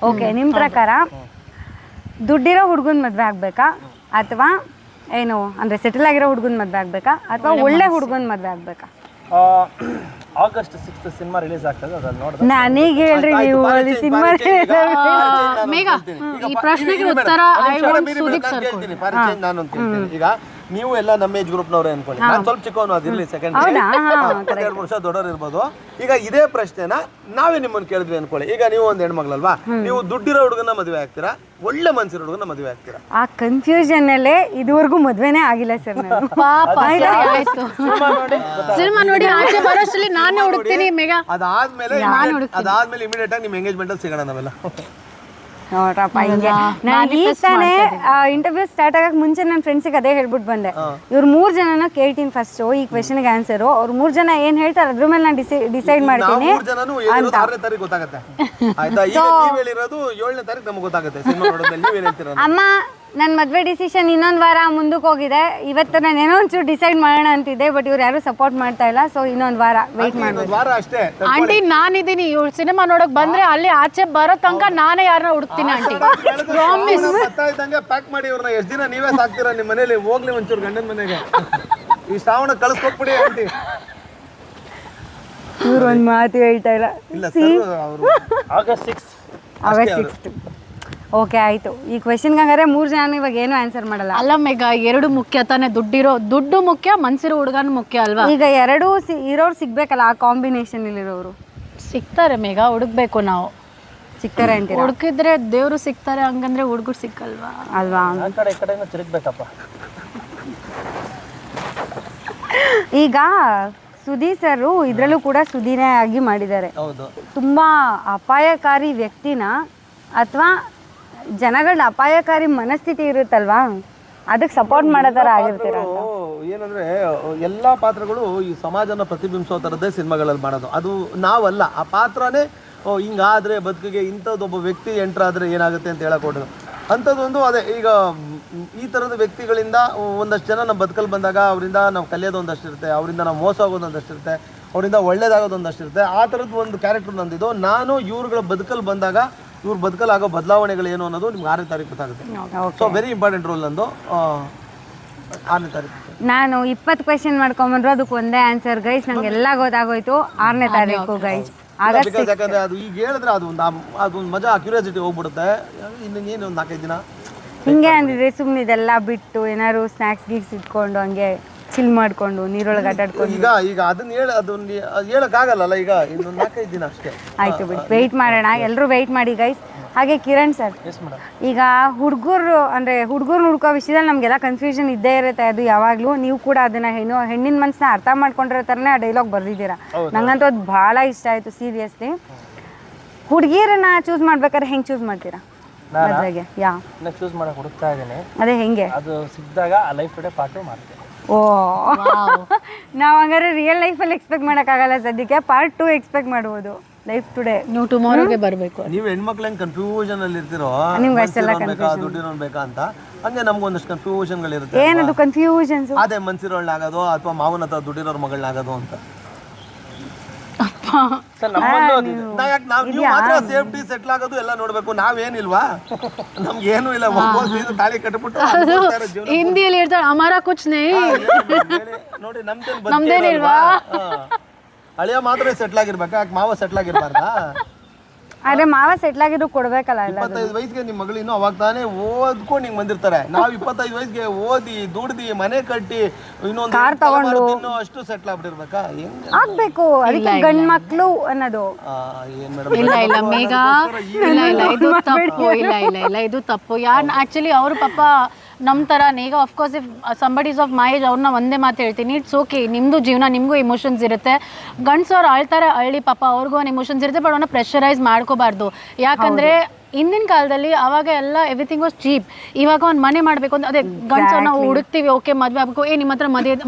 ಓಕೆ, ನಿಮ್ಮ ಪ್ರಕಾರ ದುಡ್ಡಿರೋ ಹುಡುಗನ ಮದುವೆ ಆಗಬೇಕಾ, ಅಥವಾ ಏನು ಅಂದರೆ ಸೆಟಲ್ ಆಗಿರೋ ಹುಡುಗನ ಮದುವೆ ಆಗಬೇಕಾ, ಅಥವಾ ಒಳ್ಳೆ ಹುಡುಗನ ಮದುವೆ ಆಗಬೇಕಾ? ಆಗಸ್ಟ್ 6 ಸಿನಿಮಾ ರಿಲೀಸ್ ಆಗ್ತದೆ, ಅದ್ರಲ್ಲಿ ನೋಡಿದ್ರೆ ನನಗೆ ಹೇಳ್ರಿ ನೀವು ಅಲ್ಲಿ ಸಿನಿಮಾ ಮೇಘ ಈ ಪ್ರಶ್ನೆಗೆ ಉತ್ತರ ನಾನು ಅಂತ ಹೇಳ್ತೀನಿ. ಈಗ ನೀವು ಎಲ್ಲ ನಮ್ಮ ಏಜ್ ಗ್ರೂಪ್ನವ್ರೆ ಅನ್ಕೊಳ್ಳಿ, ನಾನು ಸ್ವಲ್ಪ ಚಿಕ್ಕವನು ಅದಿರ್ಲಿ ಸೆಕೆಂಡ್, ಹೌದಾ? 2 ವರ್ಷ ದೊಡ್ಡವರು ಇರ್ಬೋದು. ಈಗ ಇದೇ ಪ್ರಶ್ನೆನ ನಾವೇ ನಿಮ್ಮನ್ನು ಕೇಳಿದ್ವಿ ಅನ್ಕೊಳ್ಳಿ. ಈಗ ನೀವು ಒಂದು ಹೆಣ್ಮಗಳಲ್ವಾ, ನೀವು ದುಡ್ಡಿರೋ ಹುಡುಗನ ಮದುವೆ ಆಗ್ತೀರಾ, ಒಳ್ಳೆ ಮನ್ಸಿರೋ ಹುಡುಗನ ಮದುವೆ ಆಗ್ತೀರಾ? ಆ ಕನ್ಫ್ಯೂಷನ್ ಅಲ್ಲೇ ಇದುವರೆಗೂ ಮದ್ವೆನೇ ಆಗಿಲ್ಲ ಸರ್ ನಾನು. ಪಾಪ ಸರಿ, ಆಯ್ತು. ಸಿನಿಮಾ ನೋಡಿ ಆಚೆ ಬರೋಷ್ಟರಲ್ಲಿ ನಾನೇ ಹುಡುಕ್ತೀನಿ ಮೇಘಾ. ಅದಾದ್ಮೇಲೆ ಇಮಿಡಿಯೇಟ್ ಆಗಿ ನಿಮ್ಮ ಎಂಗೇಜ್ಮೆಂಟ್ ಅಲ್ಲಿ ಸಿಗೋಣ ನಾವೆಲ್ಲ. ನೋಡ್ರಪ್ಪ ಹಿಂಗೆ ನಾನು ಈ ತಾನೇ ಇಂಟರ್ವ್ಯೂ ಸ್ಟಾರ್ಟ್ ಆಗಕ್ಕೆ ಮುಂಚೆ ನನ್ನ ಫ್ರೆಂಡ್ಸಿಗೆ ಅದೇ ಹೇಳ್ಬಿಟ್ಟು ಬಂದೆ, ಇವ್ರು 3 ಜನನ ಕೇಳ್ತೀನಿ ಫಸ್ಟ್ ಈ ಕ್ವೆಶನ್ಗೆ ಆನ್ಸರು. ಅವ್ರು 3 ಜನ ಏನ್ ಹೇಳ್ತಾರೆ ಅದ್ರ ಮೇಲೆ ನಾನು ಡಿಸೈಡ್ ಮಾಡ್ತೀನಿ 3 ಜನನು 6ನೇ ತಾರೀಕು ಗೊತ್ತಾಗುತ್ತೆ ಆಯ್ತಾ. ಈಗ ನೀವು ಹೇಳಿರೋದು 7ನೇ ತಾರೀಕು ನಮಗೆ ಗೊತ್ತಾಗುತ್ತೆ ಸಿನಿಮಾ ನೋಡೋದ್ಮೇಲೆ. ನೀವು ಏನ್ ಹೇಳ್ತೀರಾ? ಅಮ್ಮ ನನ್ನ ಮದುವೆ ಡಿಸಿಷನ್ ಇನ್ನೊಂದು ವಾರ ಮುಂದಕ್ಕೆ ಹೋಗಿದೆ. ಇವತ್ತು ನಾನು ಏನೋ ಒಂಚೂರು ಡಿಸೈಡ್ ಮಾಡೋಣ ಅಂತಿದ್ದೆ, ಬಟ್ ಇವ್ರು ಯಾರು ಸಪೋರ್ಟ್ ಮಾಡ್ತಾ ಇಲ್ಲ. ಸೊ ಇನ್ನೊಂದು ವಾರ ವೆಯ್ಟ್ ಮಾಡ್ಬೇಕು. ವಾರ ಅಷ್ಟೇ ಆಂಟಿ, ನಾನಿದ್ದೀನಿ. ಇವ್ರು ಸಿನಿಮಾ ನೋಡಕ್ ಬಂದ್ರೆ ಅಲ್ಲಿ ಆಚೆ ಬರೋ ತನಕ ನಾನೇ ಯಾರನ್ನ ಹುಡುಕ್ತೀನಿ ಆಂಟಿ. ಇದ್ದಂಗೆ ಪ್ಯಾಕ್ ಮಾಡಿ ಇವ್ರನ್ನ. ಎಷ್ಟು ದಿನ ನೀವೇ ಸಾಕ್ತೀರಾ ನಿಮ್ಮ ಮನೇಲಿ? ಹೋಗ್ಲಿ ಒಂಚೂರು ಗಂಡನ ಮನೆಗೆ, ಈ ಶ್ರಾವಣ ಕಳಿಸ್ಕೊಟ್ಬಿಡಿ ಆಂಟಿ. ಇವ್ರು ಒಂದು ಮಾತು ಹೇಳ್ತಾ ಇಲ್ಲ. ಇಲ್ಲ ಸರ್, ಅವರು ಆಗಸ್ಟ್ 6th. ಓಕೆ ಆಯ್ತು. ಈ ಕ್ವೆಶನ್ಗೆ ಹಂಗಾರೆ 3 ಜನ ಇವಾಗ ಏನು ಆನ್ಸರ್ ಮಾಡಲ್ಲ. ಅಲ್ಲ ಮೇಘಾ, 2 ಮುಖ್ಯ ತಾನೆ. ದುಡ್ಡು ಮುಖ್ಯ, ಮನ್ಸಿರೋ ಹುಡುಗನ ಮುಖ್ಯ ಅಲ್ವಾ? ಈಗ 2 ಇರೋರು ಸಿಗ್ಬೇಕಲ್ಲ, ಆ ಕಾಂಬಿನೇಷನ್ ಇಲ್ಲಿರೋರು ಸಿಗ್ತಾರೆ ಮೇಘಾ, ಹುಡುಕ್ಬೇಕು ನಾವು. ಸಿಗ್ತಾರೆ ಅಂತೀರಾ? ಹುಡುಕಿದ್ರೆ ದೇವ್ರು ಸಿಗ್ತಾರೆ, ಹಂಗಂದ್ರೆ ಹುಡುಗರು ಸಿಕ್ಕಲ್ವಾ ಅಲ್ವಾ? ಆ ಕಡೆ ಈ ಕಡೆಯಿಂದ ತಿರುಗ್ಬೇಕಪ್ಪ. ಈಗ ಸುಧೀರ್ ಸರ್ ಇದ್ರಲ್ಲೂ ಕೂಡ ಸುಧೀನೇ ಆಗಿ ಮಾಡಿದ್ದಾರೆ. ತುಂಬಾ ಅಪಾಯಕಾರಿ ವ್ಯಕ್ತಿನ ಅಥವಾ ಜನಗಳ ಅಪಾಯಕಾರಿ ಮನಸ್ಥಿತಿ ಇರುತ್ತಲ್ವಾ, ಅದಕ್ಕೆ ಸಪೋರ್ಟ್ ಮಾಡೋ ಥರ ಆಗಿರ್ತೀರ. ಏನಂದ್ರೆ ಎಲ್ಲಾ ಪಾತ್ರಗಳು ಈ ಸಮಾಜನ ಪ್ರತಿಬಿಂಬಿಸೋ ಥರದ್ದೇ ಸಿನಿಮಾಗಳಲ್ಲಿ ಮಾಡೋದು. ಅದು ನಾವಲ್ಲ, ಆ ಪಾತ್ರನೇ ಹಿಂಗಾದ್ರೆ ಬದುಕಿಗೆ ಇಂಥದ್ದೊಬ್ಬ ವ್ಯಕ್ತಿ ಎಂಟ್ರ್ ಆದರೆ ಏನಾಗುತ್ತೆ ಅಂತ ಹೇಳಕ್ ಹೊರಟು ಅಂಥದ್ದೊಂದು. ಅದೇ ಈಗ ಈ ಥರದ ವ್ಯಕ್ತಿಗಳಿಂದ ಒಂದಷ್ಟು ಜನ ನಮ್ಮ ಬದುಕಲ್ಲಿ ಬಂದಾಗ ಅವರಿಂದ ನಾವು ಕಲಿಯೋದು ಒಂದಷ್ಟು ಇರುತ್ತೆ, ಅವರಿಂದ ನಾವು ಮೋಸ ಆಗೋದು ಒಂದಷ್ಟು ಇರುತ್ತೆ, ಅವರಿಂದ ಒಳ್ಳೇದಾಗೋದು ಒಂದಷ್ಟು ಇರುತ್ತೆ. ಆ ಥರದ್ದು ಒಂದು ಕ್ಯಾರೆಕ್ಟರ್ ನಂದಿದ್ದು. ನಾನು ಇವ್ರುಗಳ ಬದುಕಲ್ಲಿ ಬಂದಾಗ ಇವ್ರ ಬದುಕಲ್ಲಿ ಆಗೋ ಬದಲಾವಣೆಗಳು ಏನು ಅನ್ನೋದು ನಿಮ್ಗೆ 6ನೇ ತಾರೀಕು ಗೊತ್ತಾಗುತ್ತೆ. ಸೊ ವೆರಿ ಇಂಪಾರ್ಟೆಂಟ್ ರೋಲ್ ನಂದು 6ನೇ ತಾರೀಕು. ನಾನು 20 ಕ್ವೆಶನ್ ಮಾಡ್ಕೊಂಬಂದ್ರು ಅದಕ್ಕೆ ಒಂದೇ ಆನ್ಸರ್ ಗೈಸ್. ನಂಗೆಲ್ಲ ಗೊತ್ತಾಗೋಯ್ತು. 6ನೇ ತಾರೀಕು ಗೈಸ್. ಯಾಕಂದ್ರೆ ಅದು ಈಗ ಹೇಳಿದ್ರೆ ಅದೊಂದು ಮಜಾ, ಕ್ಯೂರಿಯಾಸಿಟಿ ಹೋಗ್ಬಿಡುತ್ತೆ. ಇನ್ನೇನು ಒಂದು 4-5 ದಿನ ಹಿಂಗೆ ಅಂದಿದ್ರೆ ಸುಮ್ಮನೆ ಇದೆಲ್ಲ ಬಿಟ್ಟು ಏನಾದ್ರು ಸ್ನ್ಯಾಕ್ಸ್ ಗೀಕ್ಸ್ ಇಟ್ಕೊಂಡು ಹಂಗೆ ಚಿಲ್ ಮಾಡ್ಕೊಂಡು ನೀರೊಳಗೆ ಅಡ್ಡಾಡ್ಕೊಂಡು. ಈಗ ಅದನ್ನ ಹೇಳಕ್ಕಾಗಲ್ಲ. ಈಗ ಇನ್ನೊಂದು 4-5 ದಿನ ಅಷ್ಟೇ. ಆಯ್ತು ಬಿಟ್ಟು ವೆಯ್ಟ್ ಮಾಡೋಣ, ಎಲ್ಲರೂ ವೆಯ್ಟ್ ಮಾಡಿ ಗೈಸ್. ಹಾಗೆ ಕಿರಣ್ ಸರ್, ಈಗ ಹುಡುಗರು ಅಂದರೆ ಹುಡುಗರು ಹುಡ್ಕೋ ವಿಷಯದಲ್ಲಿ ನಮಗೆಲ್ಲ ಕನ್ಫ್ಯೂಷನ್ ಇದ್ದೇ ಇರುತ್ತೆ. ಅದು ಯಾವಾಗಲೂ ನೀವು ಕೂಡ ಅದನ್ನು ಹೆಣ್ಣಿನ ಮನಸ್ಸನ್ನ ಅರ್ಥ ಮಾಡ್ಕೊಂಡಿರೋ ಥರನೇ ಆ ಡೈಲಾಗ್ ಬರೆದಿದ್ದೀರಾ. ನಂಗಂತೂ ಅದು ಭಾಳ ಇಷ್ಟ ಆಯಿತು ಸೀರಿಯಸ್ಲಿ. ಹುಡುಗಿಯರನ್ನ ಚೂಸ್ ಮಾಡ್ಬೇಕಾದ್ರೆ ಹೆಂಗೆ ಚೂಸ್ ಮಾಡ್ತೀರಾ ಮದುವೆಗೆ? ಚೂಸ್ ಮಾಡಕ್ಕೆ ಹುಡುಕ್ತಾ ಇದ್ದೀನಿ. ಅದೇ ಹೆಂಗೆ? ಅದು ಸಿಕ್ಕಿದಾಗ ಆ ಲೈಫ್ ಟುಡೇ ಪಾರ್ಟು ಮಾಡ್ತೀನಿ. ಓ, ನಾವು ಹಂಗಾರೆ ರಿಯಲ್ ಲೈಫಲ್ಲಿ ಎಕ್ಸ್ಪೆಕ್ಟ್ ಮಾಡೋಕ್ಕಾಗಲ್ಲ ಸದ್ಯಕ್ಕೆ. ಪಾರ್ಟ್ 2 ಎಕ್ಸ್ಪೆಕ್ಟ್ ಮಾಡ್ಬೋದು. ಲೈಫ್ ಟುಡೇ ನೀವು ಟುಮಾರೋಗೆ ಬರಬೇಕು. ನೀವು ಹೆಣ್ಮಕ್ಳು ಹೆಂಗೆ ಕನ್ಫ್ಯೂಷನ್ ಅಲ್ಲಿ ಇರ್ತಿರೋ, ನಿಮ್ಗೆ ಅಷ್ಟೆಲ್ಲ ದುಡ್ಡಿರೋನ್ ಬೇಕಾ ಅಂತ, ಹಂಗೆ ನಮ್ಗೊಂದಷ್ಟು ಕನ್ಫ್ಯೂಷನ್ಗಳಿರುತ್ತೆ. ಏನದು ಕನ್ಫ್ಯೂಷನ್ಸ್? ಅದೇ ಮನ್ಸಿರೋಳ್ನಾಗೋದು ಅಥವಾ ಮಾವನ ಹತ್ರ ದುಡ್ಡಿರೋರ್ ಮಗಳನ್ನಾಗೋದು ಅಂತ. ನೀವು ಮಾತ್ರ ಸೇಫ್ಟಿ ಸೆಟ್ಲ್ ಆಗೋದು ಎಲ್ಲ ನೋಡ್ಬೇಕು, ನಾವೇನಿಲ್ವಾ? ನಮ್ಗೇನು ಇಲ್ಲ, ತಾಳಿ ಕಟ್ಬಿಟ್ಟು ಹಿಂದಿಯಲ್ಲಿ ಹೇಳ್ತಾರೆ ಅಮರ ಕುಚ್ ನೈ ನೋಡಿ. ನಮ್ದೇನಿಲ್ವಾ? ಹಳೆಯ ಮಾತ್ರ ಸೆಟ್ಲ್ ಆಗಿರ್ಬೇಕಾ? ಯಾಕೆ ಮಾವ ಸೆಟ್ಲ್ ಆಗಿರ್ಬಾರ್ದಾ? ಆದ್ರೆ ಮಾವ ಸೆಟ್ಲ್ ಆಗಿದ್ರು ಕೊಡ್ಬೇಕಲ್ಲ. 25 ವಯಸ್ಸಿಗೆ ನಿಮ್ಮ ಮಗಳು ಇನ್ನೂ ಅವಾಗ ತಾನೇ ಓದ್ಕೊಂಡು ಹಿಂಗ್ ಬಂದಿರ್ತಾರೆ. ನಾವು 25 ವಯಸ್ಸಿಗೆ ಓದಿ ದುಡ್ದಿ ಮನೆ ಕಟ್ಟಿ ಇನ್ನೊಂದು ಕಾರ್ ತಗೊಂಡು ಅಷ್ಟು ಸೆಟ್ಲ್ ಆಗ್ಬಿಟ್ಟಿರ್ಬೇಕಾ? ಆಗ್ಬೇಕು. ಅದಕ್ಕೆ ಗಂಡ್ ಮಕ್ಳು ಅನ್ನೋದು ಏನ್ ಮೇಡಮ್? ಇಲ್ಲ ಮೇಘಾ, ಇಲ್ಲ ಇದು ತಪ್ಪು. ಇಲ್ಲ ಇದು ತಪ್ಪು. ಯಾರು ಆಕ್ಚುಲಿ ಅವ್ರ ಪಾಪ ನಮ್ಮ ಥರ ಈಗ of course if somebody's of my age ಅವ್ರನ್ನ ಒಂದೇ ಮಾತು ಹೇಳ್ತೀನಿ, ಇಟ್ಸ್ ಓಕೆ. ನಿಮ್ಮದು ಜೀವನ, ನಿಮಗೂ ಇಮೋಷನ್ಸ್ ಇರುತ್ತೆ. ಗಂಡ್ಸವ್ರು ಅಳ್ತಾರೆ, ಅಳ್ಳಿ ಪಾಪ ಅವ್ರಿಗೂ ಒಂದು ಇಮೋಷನ್ಸ್ ಇರುತ್ತೆ. ಬಟ್ ಅವನ್ನ ಪ್ರೆಷರೈಸ್ ಮಾಡ್ಕೋಬಾರ್ದು. ಯಾಕಂದರೆ ಹಿಂದಿನ ಕಾಲದಲ್ಲಿ ಅವಾಗ ಎಲ್ಲ ಎವ್ರಿಥಿಂಗ್ ವಾಸ್ ಚೀಪ್. ಇವಾಗ ಒಂದು ಮನೆ ಮಾಡಬೇಕು ಅಂತ ಅದೇ ಗಂಡ್ಸವ್ರು ನಾವು ಹುಡುಕ್ತೀವಿ. ಓಕೆ ಮದುವೆ ಆಗಬೇಕು, ನಿಮ್ಮ ಹತ್ರ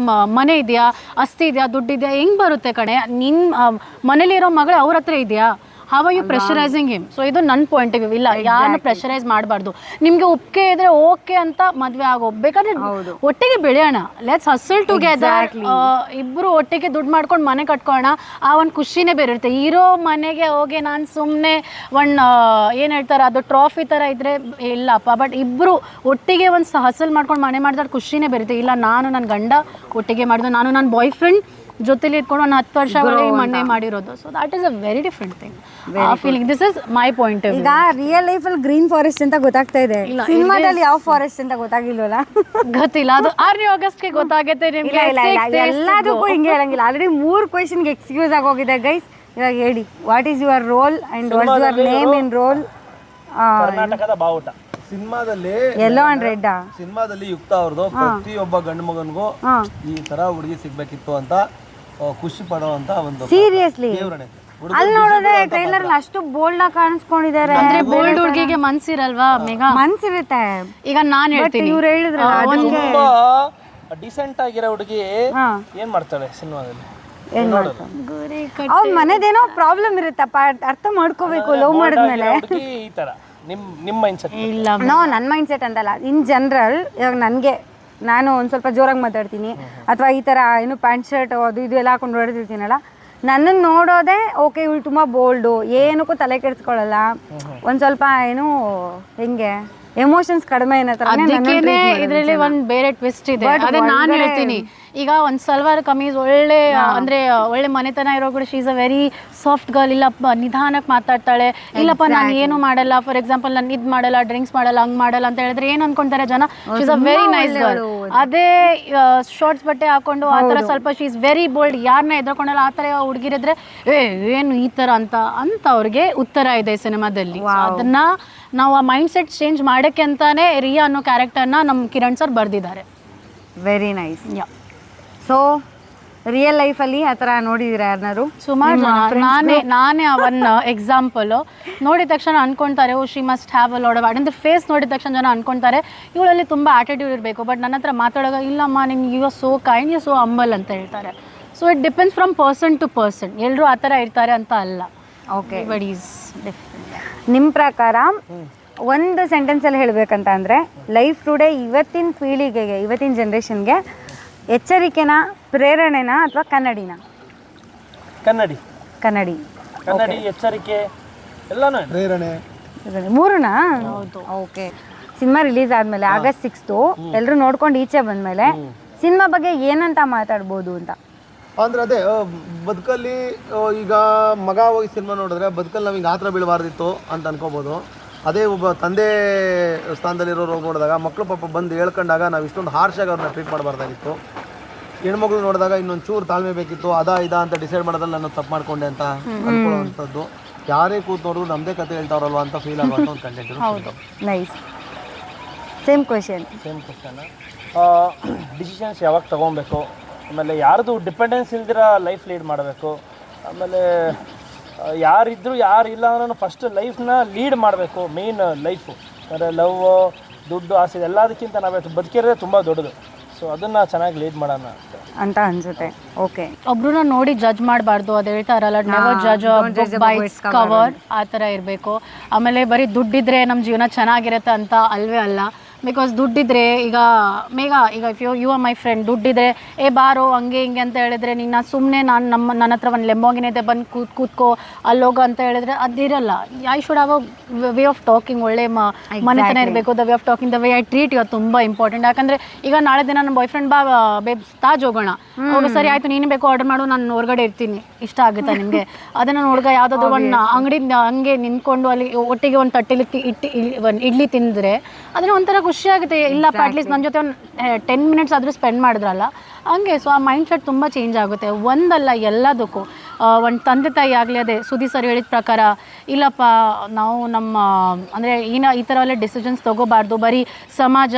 ಮನೆ ಇದೆಯಾ, ಆಸ್ತಿ ಇದೆಯಾ, ದುಡ್ಡಿದೆಯಾ, ಹೆಂಗೆ ಬರುತ್ತೆ ಕಣೆ? ನಿನ್ನ ಮನೇಲಿರೋ ಮಗಳು ಅವ್ರ ಹತ್ರ ಇದೆಯಾ? How are you pressurising him? So ಇದು ನನ್ನ ಪಾಯಿಂಟ್ ಆಫ್ ವ್ಯೂ. ಇಲ್ಲ, ಯಾರನ್ನ ಪ್ರೆಷರೈಸ್ ಮಾಡಬಾರ್ದು. ನಿಮ್ಗೆ ಒಪ್ಪಿಗೆ ಇದ್ರೆ ಓಕೆ ಅಂತ ಮದುವೆ ಆಗೋಗ್ಬೇಕಾದ್ರೆ ಒಟ್ಟಿಗೆ ಬೆಳೆಯೋಣ. Let's ಹಸಲ್ together. ಇಬ್ಬರು ಒಟ್ಟಿಗೆ ದುಡ್ಡು ಮಾಡ್ಕೊಂಡು ಮನೆ ಕಟ್ಕೊಳ್ಳೋಣ. ಆ ಒಂದು ಖುಷಿನೇ ಬೇರೆ ಇರುತ್ತೆ. ಇರೋ ಮನೆಗೆ ಹೋಗಿ ನಾನು ಸುಮ್ಮನೆ ಏನು ಹೇಳ್ತಾರೆ ಅದು ಟ್ರಾಫಿ ಥರ ಇದ್ದರೆ ಇಲ್ಲಪ್ಪ. ಬಟ್ ಇಬ್ಬರು ಒಟ್ಟಿಗೆ ಒಂದು ಹಸಲ್ ಮಾಡ್ಕೊಂಡು ಮನೆ ಮಾಡಿದ್ರೆ ಖುಷಿನೇ ಬೇರುತ್ತೆ. ಇಲ್ಲ, ನಾನು ನನ್ನ ಗಂಡ ಒಟ್ಟಿಗೆ ಮಾಡಿದ್ರು, ನಾನು ನನ್ನ ಬಾಯ್ ಫ್ರೆಂಡ್ ಜೊತೆಲಿ ಇಟ್ಕೊಂಡು ಒಂದು 10 ವರ್ಷ ಮಣ್ಣೆ ಮಾಡಿರೋದು. So that is a very different thing. ಆ feeling, this is my point of view. ಈಗ ರಿಯಲ್ ಲೈಫಲ್ಲಿ ಗ್ರೀನ್ ಫಾರೆಸ್ಟ್ ಅಂತ ಗೊತ್ತಾಗ್ತಾ ಇದೆ, ಸಿನಿಮಾದಲ್ಲಿ ಯಾವ ಫಾರೆಸ್ಟ್ ಅಂತ ಗೊತ್ತಾಗಿಲ್ವಲ್ಲ? ಗೊತ್ತಿಲ್ಲ, ಅದು 6ನೇ ಆಗಸ್ಟ್ಗೆ ಗೊತ್ತಾಗುತ್ತೆ ನಿಮ್ಗೆ. ಎಲ್ಲದಕ್ಕೂ ಹಿಂಗೆ ಹೇಳಂಗಿಲ್ಲ. ಆಲ್ರೆಡಿ 3 ಕ್ವೆಶನ್ಗೆ ಎಕ್ಸ್ಕ್ಯೂಸ್ ಆಗೋಗಿದೆ ಗೈಸ್. ಇವಾಗ ಹೇಳಿ, what is your role and what is your name in role? ಕರ್ನಾಟಕದ ಬಾವುಟ ಸಿನಿಮಾದಲ್ಲಿ ಯೆಲ್ಲೋ ಅಂಡ್ ರೆಡ್. ಸಿನಿಮಾದಲ್ಲಿ ಯುಕ್ತ ಅವ್ರದ್ದು ಪ್ರತಿಯೊಬ್ಬ ಗಂಡು ಮಗನಿಗೂ ಈ ತರ ಹುಡುಗಿ ಸಿಗ್ಬೇಕಿತ್ತು ಅಂತ ಖುಷಿ ಪಡುವಂತ ಒಂದು ಸೀರಿಯಸ್ಲಿ ದೇವ್ರಣೆ. ಅಲ್ಲಿ ನೋಡಿದ್ರೆ ಟ್ರೈಲರ್ ಅಲ್ಲಿ ಅಷ್ಟು ಬೋಲ್ಡ್ ಆಗಿ ಕಾಣಿಸ್ಕೊಂಡಿದ್ದಾರೆ. ಅಂದ್ರೆ ಬೋಲ್ಡ್ ಹುಡುಗಿಗೆ ಮನ್ಸಿರಲ್ವಾ ಮೇಘ? ಮನ್ಸಿರುತ್ತೆ. ಈಗ ನಾನ್ ಹೇಳ್ತೀನಿ, ಇವ್ರು ಹೇಳಿದ್ರಲ್ಲ ತುಂಬಾ ಡಿಸೆಂಟ್ ಆಗಿರೋ ಹುಡುಗಿ ಏನ್ ಮಾಡ್ತಾಳೆ ಸಿನಿಮಾದಲ್ಲಿ? ಅವ್ರ ಮನೆದೇನೋ ಪ್ರಾಬ್ಲಮ್ ಇರುತ್ತಪ್ಪ, ಅರ್ಥ ಮಾಡ್ಕೋಬೇಕು ಲವ್ ಮಾಡಿದ್ಮೇಲೆ. ಈ ತರ ನಿಮ್ಮ ಮೈಂಡ್ಸೆಟ್ ಇಲ್ಲ ನನ್ನ ಮೈಂಡ್ ಸೆಟ್ ಅಂತಲ್ಲ, ಇನ್ ಜನರಲ್. ಇವಾಗ ನನಗೆ ನಾನು ಒಂದು ಸ್ವಲ್ಪ ಜೋರಾಗಿ ಮಾತಾಡ್ತೀನಿ, ಅಥವಾ ಈ ಥರ ಏನು ಪ್ಯಾಂಟ್ ಶರ್ಟ್ ಅದು ಇದು ಎಲ್ಲ ಹಾಕೊಂಡು ಹೊಡೆದಿರ್ತೀನಲ್ಲ, ನನ್ನನ್ನು ನೋಡೋದೇ ಓಕೆ ಇವಳು ತುಂಬ ಬೋಲ್ಡು, ಏನಕ್ಕೂ ತಲೆ ಕೆಡಿಸ್ಕೊಳ್ಳಲ್ಲ, ಒಂದು ಸ್ವಲ್ಪ ಏನು ಹೆಂಗೆ ಎಮೋಷನ್ಸ್ ಕಡಿಮೆ ಅದಕ್ಕೇನೆ ಇದರಲ್ಲಿ ಒಂದು ಬೇರೆ ಟ್ವಿಸ್ಟ್ ಇದೆ. ಅದೇ ನಾನು ಹೇಳ್ತೀನಿ, ಈಗ ಒಂದು ಸಲ್ವಾರ್ ಕಮೀಸ್ ಒಳ್ಳೆ ಅಂದ್ರೆ ಒಳ್ಳೆ ಮನೆತನ ಇರೋ ಕೂಡ she is a very soft girl. ಇಲ್ಲಪ್ಪ ನಿಧಾನಕ್ಕೆ ಮಾತಾಡ್ತಾಳೆ, ಇಲ್ಲಪ್ಪ ನಾನು ಏನು ಮಾಡಲ್ಲ, ಫಾರ್ ಎಕ್ಸಾಂಪಲ್ ನಾನು ಇದು ಮಾಡಲ್ಲ, ಡ್ರಿಂಕ್ಸ್ ಮಾಡಲ್ಲ, ಹಂಗೆ ಮಾಡಲ್ಲ ಅಂತ ಹೇಳಿದ್ರೆ ಏನು ಅನ್ಕೊಂತಾರೆ ಜನ? She is a very nice girl. ಅದೇ ಶಾರ್ಟ್ಸ್ ಬಟ್ಟೆ ಹಾಕೊಂಡು ಆ ಥರ ಸ್ವಲ್ಪ ಶಿ ಇಸ್ ವೆರಿ ಬೋಲ್ಡ್, ಯಾರನ್ನ ಎದ್ರಕೊಂಡಲ್ಲ ಆ ಥರ ಹುಡುಗಿರಿದ್ರೆ ಏನು ಈ ಥರ ಅಂತ ಅವ್ರಿಗೆ ಉತ್ತರ ಇದೆ ಸಿನಿಮಾದಲ್ಲಿ. ಅದನ್ನ ನಾವು ಆ ಮೈಂಡ್ ಸೆಟ್ ಚೇಂಜ್ ಮಾಡೋಕ್ಕೆ ಅಂತಾನೆ ರಿಯಾ ಅನ್ನೋ ಕ್ಯಾರೆಕ್ಟರ್ನ ನಮ್ಮ ಕಿರಣ್ ಸರ್ ಬರೆದಿದ್ದಾರೆ. Very nice. ಸೊ ರಿಯಲ್ ಲೈಫಲ್ಲಿ ಆ ಥರ ನೋಡಿದ್ದೀರಾ ಯಾರನ್ನಾರು? ಸುಮಾರು ಜನ. ನಾನೇ ಅವನ್ನ ಎಕ್ಸಾಂಪಲು. ನೋಡಿದ ತಕ್ಷಣ ಅನ್ಕೊತಾರೆ oh she must have a lot of ಅಂದರೆ ಫೇಸ್ ನೋಡಿದ ತಕ್ಷಣ ಜನ ಅನ್ಕೊತಾರೆ ಇವಳಲ್ಲಿ ತುಂಬ ಆಟಿಟ್ಯೂಡ್ ಇರಬೇಕು. ಬಟ್ ನನ್ನ ಹತ್ರ ಮಾತಾಡೋವಾಗ ಇಲ್ಲಮ್ಮ ನಿಮ್ಗೆ you are so kind, you so humble ಅಂತ ಹೇಳ್ತಾರೆ. So it depends from person to person. ಎಲ್ಲರೂ ಆ ಥರ ಇರ್ತಾರೆ ಅಂತ ಅಲ್ಲ. Okay, but is different. ನಿಮ್ಮ ಪ್ರಕಾರ ಒಂದು ಸೆಂಟೆನ್ಸಲ್ಲಿ ಹೇಳಬೇಕಂತ ಅಂದರೆ ಲೈಫ್ ಟುಡೇ ಇವತ್ತಿನ ಪೀಳಿಗೆಗೆ, ಇವತ್ತಿನ ಜನ್ರೇಷನ್ಗೆ ಎಚ್ಚರಿಕೆನ, ಪ್ರೇರಣೆನ ಅಥವಾ ಕನ್ನಡಿನ? ಕನ್ನಡಿ, ಎಚ್ಚರಿಕೆ ಎಲ್ಲಾನು ಪ್ರೇರಣೆ, ಮೂರನಾ? ಓಕೆ. ಸಿನಿಮಾ ರಿಲೀಸ್ ಆದಮೇಲೆ August 6 ಎಲ್ಲರೂ ನೋಡ್ಕೊಂಡು ಈಚೆ ಬಂದಮೇಲೆ ಸಿನಿಮಾ ಬಗ್ಗೆ ಏನಂತ ಮಾತಾಡ್ಬೋದು ಅಂತ? ಅಂದ್ರೆ ಅದೇ ಬದುಕಲ್ಲಿ ಈಗ ಮಗ ಹೋಗಿ ಸಿನಿಮಾ ನೋಡಿದ್ರೆ ಬದುಕಲ್ಲಿ ನಾವು ಹಿಂಗೆ ಆತರ ಬೀಳಬಾರ್ದಿತ್ತು ಅಂತ ಅನ್ಕೋಬೋದು. ಅದೇ ಒಬ್ಬ ತಂದೆ ಸ್ಥಾನದಲ್ಲಿರೋರು ಹೋಗಿ ನೋಡಿದಾಗ ಮಕ್ಕಳು ಪಾಪ ಬಂದು ಹೇಳ್ಕೊಂಡಾಗ ನಾವು ಇಷ್ಟೊಂದು ಹಾರ್ಷಾಗಿ ಅವ್ರನ್ನ ಟ್ರೀಟ್ ಮಾಡಬಾರ್ದಾಗಿತ್ತು. ಹೆಣ್ಮಕ್ಳು ನೋಡಿದಾಗ ಇನ್ನೊಂದು ಚೂರು ತಾಳ್ಮೆ ಬೇಕಿತ್ತು, ಇದಾ ಅಂತ ಡಿಸೈಡ್ ಮಾಡೋದ್ರಲ್ಲಿ ನಾನು ತಪ್ಪು ಮಾಡ್ಕೊಂಡೆ ಅಂತ ಅನ್ಕೊಳ್ಳೋವಂಥದ್ದು. ಯಾರೇ ಕೂತ್ ನೋಡಿದ್ರು ನಮ್ಮದೇ ಕತೆ ಹೇಳ್ತಾರಲ್ವ ಅಂತ ಫೀಲ್ ಆಗುವಂಥ ಒಂದು content. Nice. Same question. Decisions ಯಾವಾಗ ತೊಗೊಬೇಕು, ಆಮೇಲೆ ಯಾರ್ದು ಡಿಪೆಂಡೆನ್ಸ್ ಇಲ್ದಿರ ಲೈಫ್ ಲೀಡ್ ಮಾಡಬೇಕು, ಆಮೇಲೆ ಯಾರಿದ್ರು ಯಾರಿಲ್ಲ ಅನ್ನೋ ಫಸ್ಟ್ ಲೈಫ್ನ ಲೀಡ್ ಮಾಡಬೇಕು. ಮೇನ್ ಲೈಫು ಅಂದರೆ ಲವ್, ದುಡ್ಡು, ಆಸೆ ಎಲ್ಲದಕ್ಕಿಂತ ನಾವು ಬದುಕಿರೋದೇ ತುಂಬ ದೊಡ್ಡದು. ಸೊ ಅದನ್ನು ಚೆನ್ನಾಗಿ ಲೀಡ್ ಮಾಡೋಣ ಅಂತ ಅನ್ಸುತ್ತೆ. ಓಕೆ. ಒಬ್ರನ್ನ ನೋಡಿ ಜಡ್ಜ್ ಮಾಡಬಾರ್ದು, ಅದು ಹೇಳ್ತಾರಲ್ಲ, never judge book by it's cover, ಆ ಥರ ಇರಬೇಕು. ಆಮೇಲೆ ಬರೀ ದುಡ್ಡಿದ್ರೆ ನಮ್ಮ ಜೀವನ ಚೆನ್ನಾಗಿರುತ್ತೆ ಅಂತ ಅಲ್ವೇ ಅಲ್ಲ. ಬಿಕಾಸ್ ದುಡ್ಡಿದ್ರೆ ಈಗ if you are my friend, ದುಡ್ಡಿದ್ರೆ ಬಾರೋ ಹಂಗೆ ಹಿಂಗೆ ಅಂತ ಹೇಳಿದ್ರೆ ನಿನ್ನ ಸುಮ್ಮನೆ ನನ್ನ ಹತ್ರ ಒಂದು ಲೆಂಬೋಗಿನಿದೆ ಬಂದು ಕೂತ್ಕೋ ಅಲ್ಲೋಗೋ ಅಂತ ಹೇಳಿದ್ರೆ ಅದಿರಲ್ಲ. I should have a way of talking. ಒಳ್ಳೆ ಮನೆತನ ಇರಬೇಕು. The way of talking, the way I treat you ತುಂಬ ಇಂಪಾರ್ಟೆಂಟ್. ಯಾಕಂದರೆ ಈಗ ನಾಳೆ ದಿನ ನನ್ನ ಬಾಯ್ ಫ್ರೆಂಡ್ ಬೇಬ್ ತಾಜ್ ಹೋಗೋಣ, ಹೋಗಿ ಸರಿ ಆಯಿತು ನೀನು ಬೇಕು ಆರ್ಡರ್ ಮಾಡು, ನಾನು ಹೊರಗಡೆ ಇರ್ತೀನಿ, ಇಷ್ಟ ಆಗುತ್ತಾ ನಿಮಗೆ? ಅದನ್ನು ನೋಡ್ಗ ಯಾವುದಾದ್ರು ಒಂದು ಅಂಗಡಿ ಹಂಗೆ ನಿಂತ್ಕೊಂಡು ಅಲ್ಲಿ ಒಟ್ಟಿಗೆ ಒಂದು ತಟ್ಟೆಲಿ ಒಂದು ಇಡ್ಲಿ ತಿಂದರೆ ಅದನ್ನ ಒಂಥರ ಖುಷಿ ಆಗುತ್ತೆ. ಇಲ್ಲಪ್ಪ ಅಟ್ಲೀಸ್ಟ್ ನನ್ನ ಜೊತೆ ಒಂದು 10 minutes ಆದರೂ ಸ್ಪೆಂಡ್ ಮಾಡಿದ್ರಲ್ಲ ಹಂಗೆ. ಸೊ ಆ ಮೈಂಡ್ ಸೆಟ್ ತುಂಬ ಚೇಂಜ್ ಆಗುತ್ತೆ. ಒಂದಲ್ಲ ಎಲ್ಲದಕ್ಕೂ. ಒಂದು ತಂದೆ ತಾಯಿ ಆಗಲಿ ಅದೇ ಸುದಿ ಸರ್ ಹೇಳಿದ ಪ್ರಕಾರ ಇಲ್ಲಪ್ಪ ನಾವು ನಮ್ಮ ಅಂದರೆ ಈ ಥರ ಎಲ್ಲ ಡಿಸಿಷನ್ಸ್ ತೊಗೋಬಾರ್ದು. ಬರೀ ಸಮಾಜ,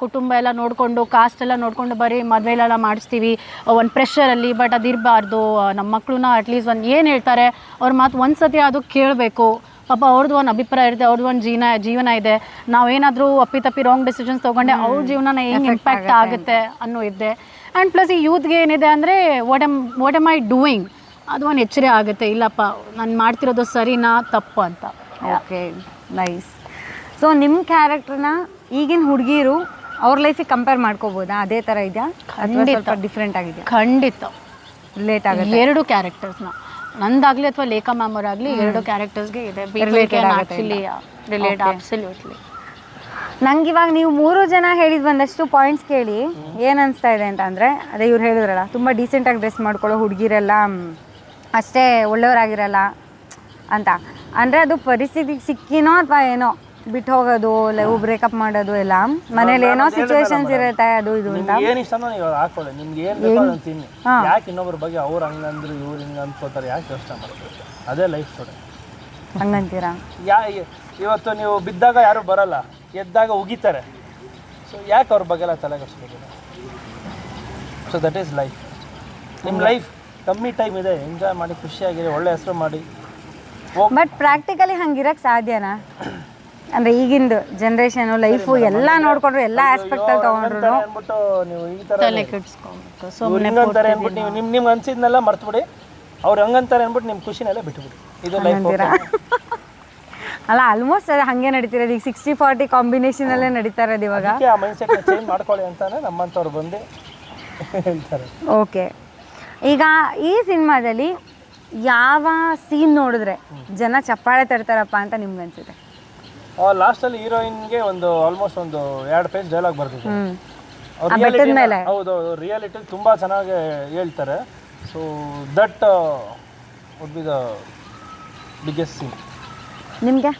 ಕುಟುಂಬ ಎಲ್ಲ ನೋಡಿಕೊಂಡು, ಕಾಸ್ಟ್ ಎಲ್ಲ ನೋಡಿಕೊಂಡು ಬರೀ ಮದುವೆಲೆಲ್ಲ ಮಾಡಿಸ್ತೀವಿ ಒಂದು ಪ್ರೆಷರಲ್ಲಿ. ಬಟ್ ಅದಿರಬಾರ್ದು. ನಮ್ಮ ಮಕ್ಕಳನ್ನ ಅಟ್ಲೀಸ್ಟ್ ಒಂದು ಏನು ಹೇಳ್ತಾರೆ ಅವ್ರ ಮಾತು ಒಂದು ಸತಿ ಅದು ಕೇಳಬೇಕು. ಪಾಪ ಅವ್ರದ್ದು ಒಂದು ಅಭಿಪ್ರಾಯ ಇರುತ್ತೆ, ಅವ್ರದ್ದು ಒಂದು ಜೀವನ ಇದೆ. ನಾವೇನಾದರೂ ಅಪ್ಪಿತಪ್ಪಿ ರಾಂಗ್ ಡಿಸಿಷನ್ಸ್ ತೊಗೊಂಡೆ ಅವ್ರ ಜೀವನನ ಹೆಂಗೆ ಇಂಪ್ಯಾಕ್ಟ್ ಆಗುತ್ತೆ ಅನ್ನೋ ಇದೆ. ಆ್ಯಂಡ್ ಪ್ಲಸ್ ಈ ಯೂತ್ಗೆ ಏನಿದೆ ಅಂದರೆ ವಾಟ್ ಎಮ್ ಐ ಡೂಯಿಂಗ್, ಅದು ಒಂದು ಎಚ್ಚರ ಆಗುತ್ತೆ. ಇಲ್ಲಪ್ಪ ನಾನು ಮಾಡ್ತಿರೋದು ಸರಿನಾ ತಪ್ಪು ಅಂತ. Okay, nice. ಸೊ ನಿಮ್ಮ ಕ್ಯಾರೆಕ್ಟ್ರನ್ನ ಈಗಿನ ಹುಡುಗಿರು ಅವ್ರ ಲೈಫಿಗೆ ಕಂಪೇರ್ ಮಾಡ್ಕೋಬೋದಾ? ಅದೇ ಥರ ಇದೆಯಾ? ಖಂಡಿತ ಡಿಫ್ರೆಂಟ್ ಆಗಿದೆ. ಖಂಡಿತ ರಿಲೇಟ್ ಆಗುತ್ತೆ. ಎರಡು ಕ್ಯಾರೆಕ್ಟರ್ಸ್ನ ನಂದಾಗಲಿ ಅಥವಾ ಲೇಖಾ ಮ್ಯಾಮ್ ಅವರಾಗಲಿ ಎರಡು ಕ್ಯಾರೆಕ್ಟರ್ಸ್ಗೆ ಇದೆ. Relate absolutely. ನಂಗೆ ಇವಾಗ ನೀವು 3 ಜನ ಹೇಳಿದ ಒಂದಷ್ಟು ಪಾಯಿಂಟ್ಸ್ ಕೇಳಿ ಏನು ಅನಿಸ್ತಾ ಇದೆ ಅಂತ ಅಂದರೆ, ಅದೇ ಇವ್ರು ಹೇಳಿದ್ರಲ್ಲ ತುಂಬ ಡೀಸೆಂಟಾಗಿ ಡ್ರೆಸ್ ಮಾಡ್ಕೊಳ್ಳೋ ಹುಡುಗಿರೆಲ್ಲ ಅಷ್ಟೇ ಒಳ್ಳೆಯವರಾಗಿರಲ್ಲ ಅಂತ. ಅಂದರೆ ಅದು ಪರಿಸ್ಥಿತಿಗೆ ಸಿಕ್ಕಿನೋ ಅಥವಾ ಏನೋ ಬಿಟ್ಟು ಹೋಗೋದು, ಲವ್ ಬ್ರೇಕಪ್ ಮಾಡೋದು ಎಲ್ಲ ಮನೇಲಿ ಏನೋ ಸಿಚುವೇಶನ್ಸ್ ಇರುತ್ತೆ ಅದು ಇದು ಅಂತ. ಏನು ಇಷ್ಟನೋ ನೀವು ಹಾಕೊಳ್ಳಿ, ನಿಮ್ಗೆ ಏನು ಬೇಕೋ ಅದನ್ನು ತಿನ್ನಿ. ಯಾಕೆ ಇನ್ನೊಬ್ಬರ ಬಗ್ಗೆ ಅವ್ರು ಹಂಗಂದ್ರು ಇವ್ರು ಹಿಂಗೆ ಅನ್ಕೋತಾರೆ, ಯಾಕೆ ಯೋಚನೆ ಮಾಡ್ತಾರೆ? ಅದೇ ಲೈಫ್ ಸ್ಟೋರಿ. ಹಂಗಂತೀರಾ? ಇವತ್ತು ನೀವು ಬಿದ್ದಾಗ ಯಾರು ಬರಲ್ಲ, ಎದ್ದಾಗ ಉಗಿತಾರೆ. ಸೊ ಯಾಕೆ ಅವ್ರ ಬಗ್ಗೆ ಎಲ್ಲ ತಲೆ ಕೆಡಿಸ್ಬೇಕು? So that is life. ನಿಮ್ಮ ಲೈಫ್ ಕಮ್ಮಿ ಟೈಮ್ ಇದೆ, ಎಂಜಾಯ್ ಮಾಡಿ, ಖುಷಿಯಾಗಿರಿ, ಒಳ್ಳೆ ಹೆಸರು ಮಾಡಿ. ಬಟ್ ಪ್ರಾಕ್ಟಿಕಲಿ ಹಂಗಿರಕ್ಕೆ ಸಾಧ್ಯನಾ? ಅಂದರೆ ಈಗಿಂದು ಜನ್ರೇಷನು ಲೈಫು ಎಲ್ಲ ನೋಡ್ಕೊಂಡ್ರು, ಎಲ್ಲ ಆಸ್ಪೆಕ್ಟಲ್ಲಿ ತೊಗೊಂಡ್ರು ಅಂದ್ಬಿಟ್ಟು ನೀವು ಈ ಥರ ತಲೆ ಕೆಡಿಸ್ಕೊಂಡ್ಬಿಟ್ಟು ಹಿಂಗಂತಾರೆ ಅಂದ್ಬಿಟ್ಟು ನೀವು ನಿಮ್ಗೆ ಅನ್ಸಿದ್ನೆಲ್ಲ ಮರ್ತುಬಿಡಿ. ಅವ್ರು ಹಂಗಂತಾರೆ ಅಂದ್ಬಿಟ್ಟು ನಿಮ್ಮ ಖುಷಿನೆಲ್ಲ ಬಿಟ್ಟುಬಿಡಿ. ಇದು ಲೈಫ್. ಅಲ್ಲ, ಆಲ್ಮೋಸ್ಟ್ ಅದು ಹಾಗೆ ನಡೀತಿರೋದು ಈಗ. 60-40 ಕಾಂಬಿನೇಷನಲ್ಲೇ ನಡೀತಾ ಇರೋದು ಇವಾಗ. ಆ ಮೈಂಡ್ಸೆಟ್ನ ಚೇಂಜ್ ಮಾಡ್ಕೊಳ್ಳಿ ಅಂತಾನೆ ನಮ್ಮಂಥವ್ರು ಬಂದು ಹೇಳ್ತಾರೆ. ಓಕೆ, ಈಗ ಈ ಸಿನಿಮಾದಲ್ಲಿ ಯಾವ ಸೀನ್ ನೋಡಿದ್ರೆ ಜನ ಚಪ್ಪಾಳೆ ತರ್ತಾರಪ್ಪ ಅಂತ ನಿಮ್ಗೆ ಅನ್ಸುತ್ತೆ? ಲಾಸ್ಟಲ್ಲಿ ಹೀರೋಯಿನ್ಗೆ ಆಲ್ಮೋಸ್ಟ್ 2 ಪೇಜ್ ಡೈಲಾಗ್ ಬರ್ತಿದೆ. ಹೌದು, ರಿಯಾಲಿಟಿ ತುಂಬ ಚೆನ್ನಾಗಿ ಹೇಳ್ತಾರೆ. So that would be the biggest scene. ನಿಮಗೆ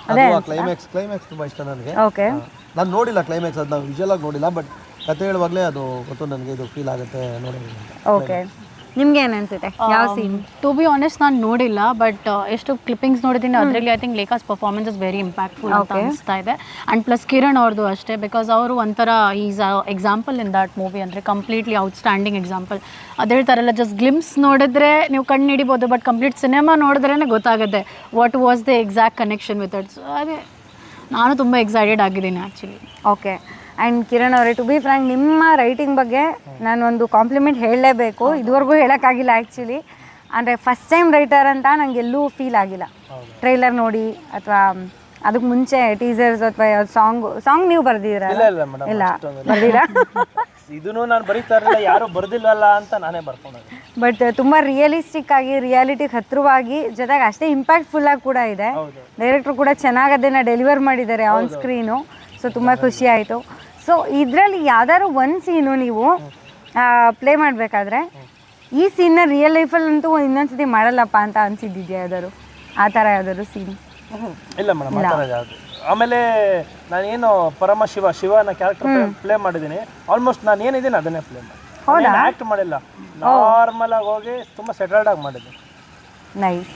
ಅದೇ ಕ್ಲೈಮ್ಯಾಕ್ಸ್ ತುಂಬ ಇಷ್ಟ ನನಗೆ. ಓಕೆ, ನಾನು ನೋಡಿಲ್ಲ ಕ್ಲೈಮ್ಯಾಕ್ಸ್, ಅದು ನಾವು ವಿಜುವಲ್ ಆಗಿ ನೋಡಿಲ್ಲ, ಬಟ್ ಕತೆ ಹೇಳುವಾಗಲೇ ಅದು ಗೊತ್ತು ನನಗೆ, ಇದು ಫೀಲ್ ಆಗುತ್ತೆ ನೋಡೋದು. ಓಕೆ, ನಿಮ್ಗೆ ಏನು ಅನ್ಸುತ್ತೆ ಯಾವ ಸೀನ್? ಟು ಬಿ ಆನೆಸ್ಟ್ ನಾನು ನೋಡಿಲ್ಲ, ಬಟ್ ಎಷ್ಟು ಕ್ಲಿಪ್ಪಿಂಗ್ಸ್ ನೋಡಿದ್ದೀನಿ ಅದರಲ್ಲಿ I think Lekha's performance is very impactful ಅಂತ ಅನಿಸ್ತಾ ಇದೆ. ಆ್ಯಂಡ್ ಪ್ಲಸ್ ಕಿರಣ್ ಅವ್ರದ್ದು ಅಷ್ಟೇ, ಬಿಕಾಸ್ ಅವರು ಒಂಥರ is example in that movie, ಅಂದರೆ ಕಂಪ್ಲೀಟ್ಲಿ ಔಟ್ಸ್ಟ್ಯಾಂಡಿಂಗ್ ಎಕ್ಸಾಂಪಲ್. ಅದು ಹೇಳ್ತಾರಲ್ಲ, ಜಸ್ಟ್ ಗ್ಲಿಮ್ಸ್ ನೋಡಿದ್ರೆ ನೀವು ಕಣ್ಣು ಹಿಡಿಬೋದು, ಬಟ್ ಕಂಪ್ಲೀಟ್ ಸಿನಿಮಾ ನೋಡಿದ್ರೇ ಗೊತ್ತಾಗುತ್ತೆ what was the exact connection with it. So ಅದೇ ನಾನು ತುಂಬ ಎಕ್ಸೈಟೆಡ್ ಆಗಿದ್ದೀನಿ ಆ್ಯಕ್ಚುಲಿ. ಓಕೆ, ಆ್ಯಂಡ್ ಕಿರಣ್ ಅವರೇ, ಟು ಬಿ ಫ್ರ್ಯಾಂಕ್, ನಿಮ್ಮ ರೈಟಿಂಗ್ ಬಗ್ಗೆ ನಾನೊಂದು ಕಾಂಪ್ಲಿಮೆಂಟ್ ಹೇಳಲೇಬೇಕು. ಇದುವರೆಗೂ ಹೇಳೋಕ್ಕಾಗಿಲ್ಲ ಆ್ಯಕ್ಚುಲಿ. ಅಂದರೆ ಫಸ್ಟ್ ಟೈಮ್ ರೈಟರ್ ಅಂತ ನಂಗೆ ಎಲ್ಲೂ ಫೀಲ್ ಆಗಿಲ್ಲ. ಟ್ರೈಲರ್ ನೋಡಿ ಅಥವಾ ಅದಕ್ಕೆ ಮುಂಚೆ ಟೀಸರ್ಸ್ ಅಥವಾ ಸಾಂಗ್ ನೀವು ಬರ್ದಿದ್ದೀರಾ? ಇಲ್ಲ ಬರ್ದಿರಾ? ಇದನ್ನು ನಾನು ಬರೀತಾ ಇರಲಿಲ್ಲ, ಯಾರು ಬರ್ದಿಲ್ಲಲ್ಲ ಅಂತ ನಾನೇ ಬರ್ಕೊಂಡೆ. ಬಟ್ ತುಂಬ ರಿಯಲಿಸ್ಟಿಕ್ ಆಗಿ, ರಿಯಾಲಿಟಿಗೆ ಹತ್ತಿರವಾಗಿ, ಜೊತೆಗೆ ಅಷ್ಟೇ ಇಂಪ್ಯಾಕ್ಟ್ಫುಲ್ಲಾಗಿ ಕೂಡ ಇದೆ. ಡೈರೆಕ್ಟ್ರು ಕೂಡ ಚೆನ್ನಾಗಿ ಅದನ್ನು ಡೆಲಿವರ್ ಮಾಡಿದ್ದಾರೆ ಆನ್ ಸ್ಕ್ರೀನು. ಸೊ ತುಂಬ ಖುಷಿ ಆಯಿತು. ಸೊ ಇದರಲ್ಲಿ ಯಾವ್ದಾದ್ರು ಒಂದು ಸೀನು ನೀವು ಪ್ಲೇ ಮಾಡಬೇಕಾದ್ರೆ ಈ ಸೀನ್ನ ರಿಯಲ್ ಲೈಫಲ್ಲಂತೂ ಇನ್ನೊಂದ್ಸತಿ ಮಾಡಲ್ಲಪ್ಪ ಅಂತ ಅನಿಸಿದ್ದಿದೆಯಾ ಯಾವ್ದಾದ್ರು ಆ ಥರ ಯಾವ್ದಾದ್ರು ಸೀನ್? ಇಲ್ಲ ಮೇಡಮ್, ಆ ಥರ ಯಾವುದು. ಆಮೇಲೆ ನಾನೇನು ಶಿವನ ಕ್ಯಾರೆಕ್ಟರ್ ಪ್ಲೇ ಮಾಡಿದ್ದೀನಿ. ಆಲ್ಮೋಸ್ಟ್ ನಾನು ಏನಿದ್ದೀನಿ ಅದನ್ನೇ ಪ್ಲೇ ಮಾಡಿ. ಹೌದಾ? ಆ್ಯಕ್ಟ್ ಮಾಡಿಲ್ಲ, ನಾರ್ಮಲ್ ಆಗಿ ಹೋಗಿ ತುಂಬ ಸೆಟಲ್ಡ್ ಆಗಿ ಮಾಡಿದ್ದೀನಿ. ನೈಸ್.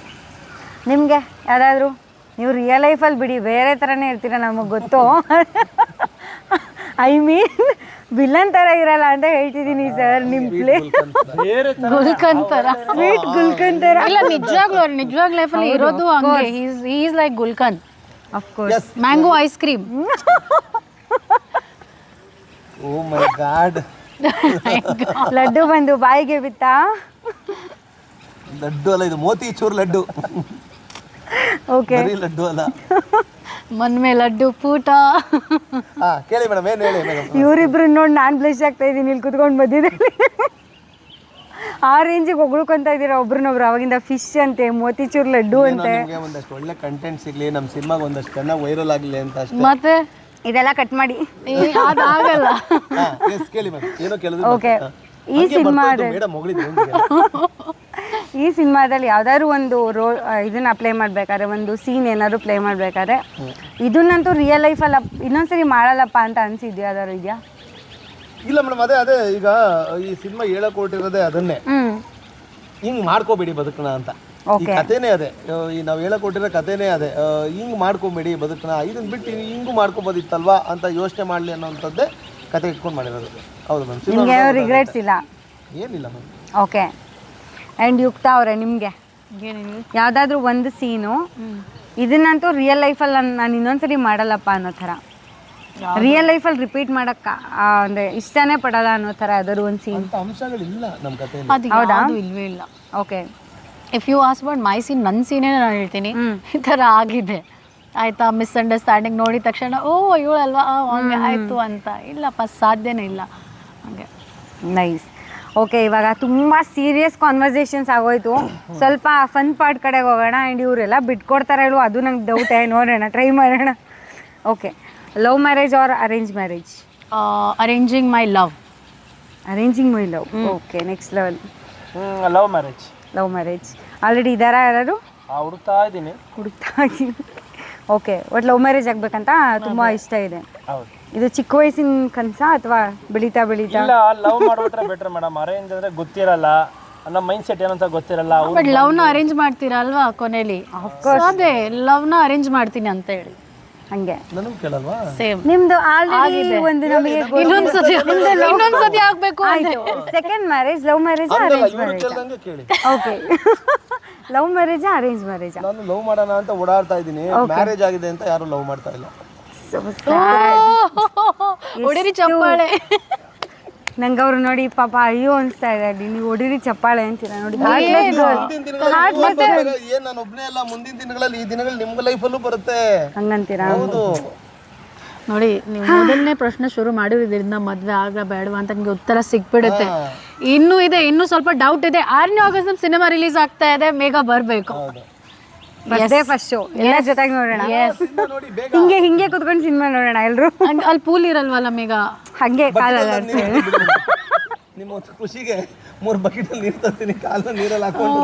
ನಿಮಗೆ ಯಾವುದಾದ್ರು? ನೀವು ರಿಯಲ್ ಲೈಫಲ್ಲಿ ಬಿಡಿ, ಬೇರೆ ಥರನೇ ಇರ್ತೀರ, ನಮಗೆ ಗೊತ್ತು. ಐ ಮೀನ್ ವಿಲನ್ ಥರ ಇರಲ್ಲ ಅಂತ ಹೇಳ್ತಿದ್ದೀನಿ ಸರ್. ನಿಮ್ಮ ಪ್ಲೇ ಗುಲ್ಕನ್ ಥರ, ಸ್ವೀಟ್ ಗುಲ್ಕನ್ ಥರ. ಇಲ್ಲ, ನಿಜವಾಗ್ಲೂ ಲೈಫಲ್ಲಿ ಇರೋದು ಹಂಗೆ. Is like gulkand, of course. Mango ice cream. Oh my god. Laddu ಬಂದು ಬಾಯಿಗೆ ಬಿತ್ತಾ? ಲಡ್ಡು ಅಲ್ಲ, ಇದು ಮೋತಿ ಚೂರ್ ಲಡ್ಡು. ಓಕೆ, ಲಡ್ಡು ಅಲ್ಲ, ಮನ್ಮೆ ಲಡ್ಡು ಪೂಟ. ಕೇಳಿ ಮೇಡಮ್, ಏನು ಹೇಳಿ ಮೇಡಮ್? ಇವರಿಬ್ರು ನೋಡಿ ನಾನು ಬ್ಲಶ್ ಆಗ್ತಾ ಇದ್ದೀನಿ ಇಲ್ಲಿ ಕುತ್ಕೊಂಡು ಬಂದಿದ್ದೀನಿ. ಆ ರೇಂಜಿಗೆ ಹೊಗಳ್ಕೊಂತ ಇದ್ದೀರಾ ಒಬ್ರನ್ನೊಬ್ರು. ಅವಾಗಿಂದ ಫಿಶ್ ಅಂತೆ, ಮೋತಿಚೂರ್ ಲಡ್ಡು ಅಂತೆ. ನಿಮಗೆ ಒಂದಷ್ಟು ಒಳ್ಳೆ ಕಂಟೆಂಟ್ ಸಿಗ್ಲಿ, ನಮ್ಮ ಸಿನಿಮಾಗೆ ಒಂದಷ್ಟು ಚೆನ್ನಾಗಿ ವೈರಲ್ ಆಗಲಿ ಅಂತ ಅಷ್ಟೇ. ಮತ್ತೆ ಇದೆಲ್ಲ ಕಟ್ ಮಾಡಿ. ಅದಾಗಲ್ಲ. ಕೇಳಿ ಮೇಡಮ್, ಏನೋ ಕೇಳಿದ್ರು. ಓಕೆ, ಈ ಸಿನಿಮಾದಲ್ಲಿ ಯಾವ್ದಾದ್ರು ಒಂದು ರೋಲ್ ಇದನ್ನ ಪ್ಲೇ ಮಾಡ್ಬೇಕಾದ್ರೆ, ಒಂದು ಸೀನ್ ಏನಾದ್ರು ಪ್ಲೇ ಮಾಡ್ಬೇಕಾದ್ರೆ, ಇದನ್ನಂತೂ ರಿಯಲ್ ಲೈಫಲ್ಲಿ ಇನ್ನೊಂದ್ಸರಿ ಮಾಡಲ್ಲಪ್ಪ ಅಂತ ಅನ್ಸಿದ್ಯಾ ಯಾವ್ದಾದ್ರು ಇದೆಯಾ? ಇಲ್ಲ ಮೇಡಮ್, ಅದೇ ಈಗ ಈ ಸಿನಿಮಾ ಹೇಳಕ್ ಹೊರಟಿರೋದೇ ಅದನ್ನೇ, ಹಿಂಗ್ ಮಾಡ್ಕೋಬೇಡಿ ಬದುಕಣ ಅಂತ. ಈ ಕಥೆನೇ ಅದೇ, ಈ ನಾವು ಹೇಳಕ್ ಹೊರಟಿರೋ ಕಥೆನೇ ಅದೇ, ಹಿಂಗ್ ಮಾಡ್ಕೋಬೇಡಿ ಬದುಕಣ, ಇದನ್ನ ಬಿಟ್ಟು ಹಿಂಗೂ ಮಾಡ್ಕೋಬೋದಿತ್ತಲ್ವಾ ಅಂತ ಯೋಚನೆ ಮಾಡ್ಲಿ ಅನ್ನೋಂಥದ್ದೇ ಕತೆ ಇಟ್ಕೊಂಡು ಮಾಡಿರೋದು. ಹೌದು ಮ್ಯಾಮ್. ನಿಮಗೆ ರಿಗ್ರೆಟ್ಸ್ ಇಲ್ಲ? ಏನಿಲ್ಲ ಮ್ಯಾಮ್. ಓಕೆ, ಆ್ಯಂಡ್ ಯುಕ್ತಾ ಅವರೇ, ನಿಮಗೆ ಯಾವುದಾದ್ರೂ ಒಂದು ಸೀನು ಇದನ್ನಂತೂ ರಿಯಲ್ ಲೈಫಲ್ಲಿ ನಾನು ಇನ್ನೊಂದ್ಸರಿ ಮಾಡಲ್ಲಪ್ಪ ಅನ್ನೋ ಥರ, ರಿಯಲ್ ಲೈಫಲ್ಲಿ ರಿಪೀಟ್ ಮಾಡೋಕ್ಕೆ ಅಂದರೆ ಇಷ್ಟನೇ ಪಡಲ್ಲ ಅನ್ನೋ ಥರ ಯಾವ್ದಾದ್ರು ಒಂದು ಸೀನ್? ಅಂಶಗಳಿಲ್ಲ ನಮ್ಮ ಕಥೆ. ಹೌದಾ? ಇಲ್ವೇ ಇಲ್ಲ. Okay, if you ask about my scene, ನನ್ನ ಸೀನೇ ನಾನು ಹೇಳ್ತೀನಿ. ಈ ಥರ ಆಗಿದೆ ಆಯಿತಾ, ಮಿಸ್ಅಂಡರ್ಸ್ಟ್ಯಾಂಡಿಂಗ್ ನೋಡಿದ ತಕ್ಷಣ ಓ ಇವಳಲ್ವಾ ಹಂಗೆ ಆಯಿತು ಅಂತ. ಇಲ್ಲಪ್ಪ, ಸಾಧ್ಯನೇ ಇಲ್ಲ ಹಾಗೆ. ನೈಸ್. ಓಕೆ, ಇವಾಗ ತುಂಬ ಸೀರಿಯಸ್ ಕಾನ್ವರ್ಸೇಷನ್ಸ್ ಆಗೋಯ್ತು, ಸ್ವಲ್ಪ ಫನ್ ಪಾರ್ಟ್ ಕಡೆಗೆ ಹೋಗೋಣ. ಆ್ಯಂಡ್ ಇವರೆಲ್ಲ ಬಿಟ್ಕೊಡ್ತಾರೆ ಹೇಳು, ಅದು ನಂಗೆ ಡೌಟೇ. ನೋಡೋಣ, ಟ್ರೈ ಮಾಡೋಣ. Okay, love marriage are arrange marriage? Arranging my love. Arranging my love. Okay, next level. Love marriage. Love marriage. Already ಇದ್ದಾರಾ ಯಾರು? ಹುಡುಕ್ತಾ ಇದ್ದೀನಿ. ಹುಡುಕ್ತಾ ಇದ್ದೀನಿ. ಓಕೆ, ಒಟ್ಟು ಲವ್ ಮ್ಯಾರೇಜ್ ಆಗ್ಬೇಕಂತ ತುಂಬ ಇಷ್ಟ ಇದೆ. ಹೌದು. ಇದು ಚಿಕ್ಕ ವಯಸ್ಸಿನ ಕನಸ ಅಥವಾ ಬೆಳೀತಾ ಬೆಳೀತಾ? ಇಲ್ಲ, ಲವ್ ಮಾಡ್ಬಿಟ್ರೆ ಬೆಟರ್ ಮೇಡಮ್. ಅರೇಂಜ್ ಅಂದರೆ ಗೊತ್ತಿರಲ್ಲ, ನಮ್ಮ ಮೈಂಡ್ ಸೆಟ್ ಏನಂತ ಗೊತ್ತಿರಲ್ಲ. ಬಟ್ ಲವ್ನ ಅರೇಂಜ್ ಮಾಡ್ತೀರಾ ಅಲ್ವಾ ಕೊನೆಯಲ್ಲಿ? ಅದೇ ಲವ್ನ ಅರೇಂಜ್ ಮಾಡ್ತೀನಿ ಅಂತ ಹೇಳಿ ಹಂಗೆ. ನನಗೂ ಕೇಳಲ್ವಾ? ಸೇಮ್. ನಿಮ್ದು ಆಲ್ರೆಡಿ ಒಂದು ನಮಗೆ ಇನ್ನೊಂದ್ಸತಿ ಆಗ್ಬೇಕು. Second marriage love marriage arrange marriage? ಕೇಳ್ದಂಗೆ ಕೇಳಿ. Okay, love marriage arrange marriage? ನಾನು ಲವ್ ಮಾಡೋಣ ಅಂತ ಓಡಾಡ್ತಾ ಇದ್ದೀನಿ, ಮ್ಯಾರೇಜ್ ಆಗಿದೆ ಅಂತ ಯಾರು ಲವ್ ಮಾಡ್ತಾ ಇಲ್ಲ. ಹೊಡಿರಿ ಚಪ್ಪಾಳೆ. ನಂಗೆ ಅವ್ರು ನೋಡಿ ಪಾಪ ಅಯ್ಯೋ ಅನಿಸ್ತಾ ಇದೆ. ನೀವು ಹೊಡಿರಿ ಚಪ್ಪಾಳೆ ಅಂತೀರಾ ನೋಡಿ. ಏನ್ ನಾನು ಒಬ್ನೇ ಅಲ್ಲ, ಮುಂದಿನ ದಿನಗಳಲ್ಲಿ ಈ ದಿನಗಳು ನಿಮ್ಗೆ ಲೈಫಲ್ಲೂ ಬರುತ್ತೆ. ಹಂಗಂತೀರಾ? ಹೌದು. ನೋಡಿ, ನೀವು ಮೊದಲನೇ ಪ್ರಶ್ನೆ ಶುರು ಮಾಡಿರೋದ್ರಿಂದ ಮದ್ವೆ ಆಗ ಬೇಡವಾ ಅಂತ ನಿಮ್ಗೆ ಉತ್ತರ ಸಿಕ್ಬಿಡುತ್ತೆ. ಇನ್ನೂ ಇದೆ, ಇನ್ನೂ ಸ್ವಲ್ಪ ಡೌಟ್ ಇದೆ. 6ನೇ ಆಗಸ್ಟ್ ಸಿನಿಮಾ ರಿಲೀಸ್ ಆಗ್ತಾ ಇದೆ, ಬೇಗ ಬರಬೇಕು. ಫಸ್ಟ್ ಶೋ ಎಲ್ಲ ಜೊತೆಗೆ ನೋಡೋಣ. ಹಿಂಗೆ ಕುತ್ಕೊಂಡು ಸಿನಿಮಾ ನೋಡೋಣ ಎಲ್ರು. ಅಲ್ಲಿ ಪೂಲ್ ಇರಲ್ವಲ್ಲ ಮೇಘ, ಹಂಗೆ ಕಾಲಲ್ಲ. ನಿಮ್ಮ ಖುಷಿಗೆ 3 ಬಕೆಟ್ ನೀರು ತರ್ತೀನಿ, ಕಾಲ ನೀರಲ್ಲಿ ಹಾಕೊಂಡು.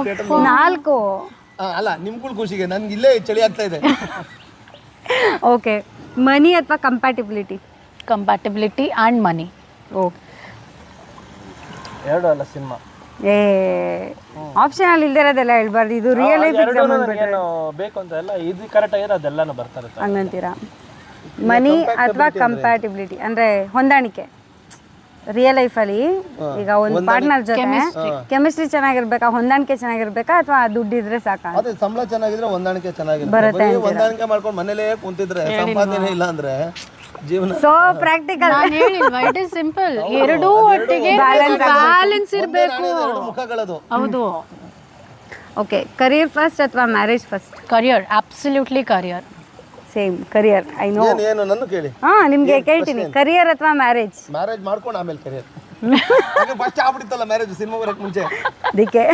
4 ಅಲ್ಲ, ನಿಮ್ಗಳ ಖುಷಿಗೆ. ನನ್ಗೆ ಇಲ್ಲೇ ಚಳಿ ಆಗ್ತಾ ಇದೆ. ಓಕೆ, ಮನಿ ಅಥವಾ compatibility? Compatibility and money. Okay, ಎರಡು ಅಲ್ಲ ಸಿನಿಮಾ. ಆಪ್ಷನ್ ಅಲ್ಲಿ ಇಲ್ದಿರೋದೆಲ್ಲ ಹೇಳ್ಬಾರ್ದು. ಇದು ರಿಯಲ್ ಲೈಫ್ ಎಕ್ಸಾಮ್ ಏನು ಬೇಕು ಅಂತ ಎಲ್ಲ ಇದು ಕರೆಕ್ಟ್ ಆಗಿರೋ ಅದೆಲ್ಲಾನು ಬರ್ತಾ ಇರುತ್ತೆ. ಹಂಗಂತೀರಾ? ಮನಿ ಅಥವಾ ಕಂಪ್ಯಾಟಿಬಿಲಿಟಿ ಅಂದ್ರೆ ಹೊಂದಾಣಿಕೆ. ರಿಯಲ್ ಲೈಫಲ್ಲಿ ಈಗ ಒಂದು ಪಾರ್ಟ್ನರ್ ಜೊತೆ ಕೆಮಿಸ್ಟ್ರಿ ಚೆನ್ನಾಗಿರ್ಬೇಕಾ, ಹೊಂದಾಣಿಕೆ ಚೆನ್ನಾಗಿರ್ಬೇಕಾ, ಅಥವಾ ದುಡ್ಡಿದ್ರೆ ಸಾಕ? ಅದೇ ಸಂಬಳ ಚೆನ್ನಾಗಿದ್ರೆ ಹೊಂದಾಣಿಕೆ ಚೆನ್ನಾಗಿರುತ್ತೆ. ಹೊಂದಾಣಿಕೆ ಮಾಡ್ಕೊಂಡು ಮನೇಲೇ ಕುಂತಿದ್ರೆ ಸಂಪಾದನೆ ಇಲ್ಲ ಅಂದ್ರೆ ಜೀವನ ಸೋ ಪ್ರಾಕ್ಟಿಕಲ್. ನಾನು ಹೇಳಿಲ್ವಾ, ಇಟ್ ಇಸ್ ಸಿಂಪಲ್. ಎರಡೂ ಒಟ್ಟಿಗೆ ಬ್ಯಾಲೆನ್ಸ್ ಇರಬೇಕು. ಮುಖಗಳದು. ಹೌದು. ಓಕೆ, ಕರಿಯರ್ ಫಸ್ಟ್ ಅಥವಾ marriage first? Career, absolutely career. Same career. I know. ಏನು ನನ್ನ ಕೇಳಿ. ನಿಮ್ಗೆ ಕೇಳ್ತೀನಿ, ಕರಿಯರ್ ಅಥವಾ ಮ್ಯಾರೇಜ್? ಮ್ಯಾರೇಜ್ ಮಾಡ್ಕೊಂಡು ಆಮೇಲೆ ಕರಿಯರ್. ಫಸ್ಟ್ ಆಗ್ಬಿಟ್ಟಿತ್ತಲ್ಲ ಮ್ಯಾರೇಜ್ ಸಿನಿಮಾ ಬರೋಕ್ಕೆ ಮುಂಚೆ. ಅದಕ್ಕೆ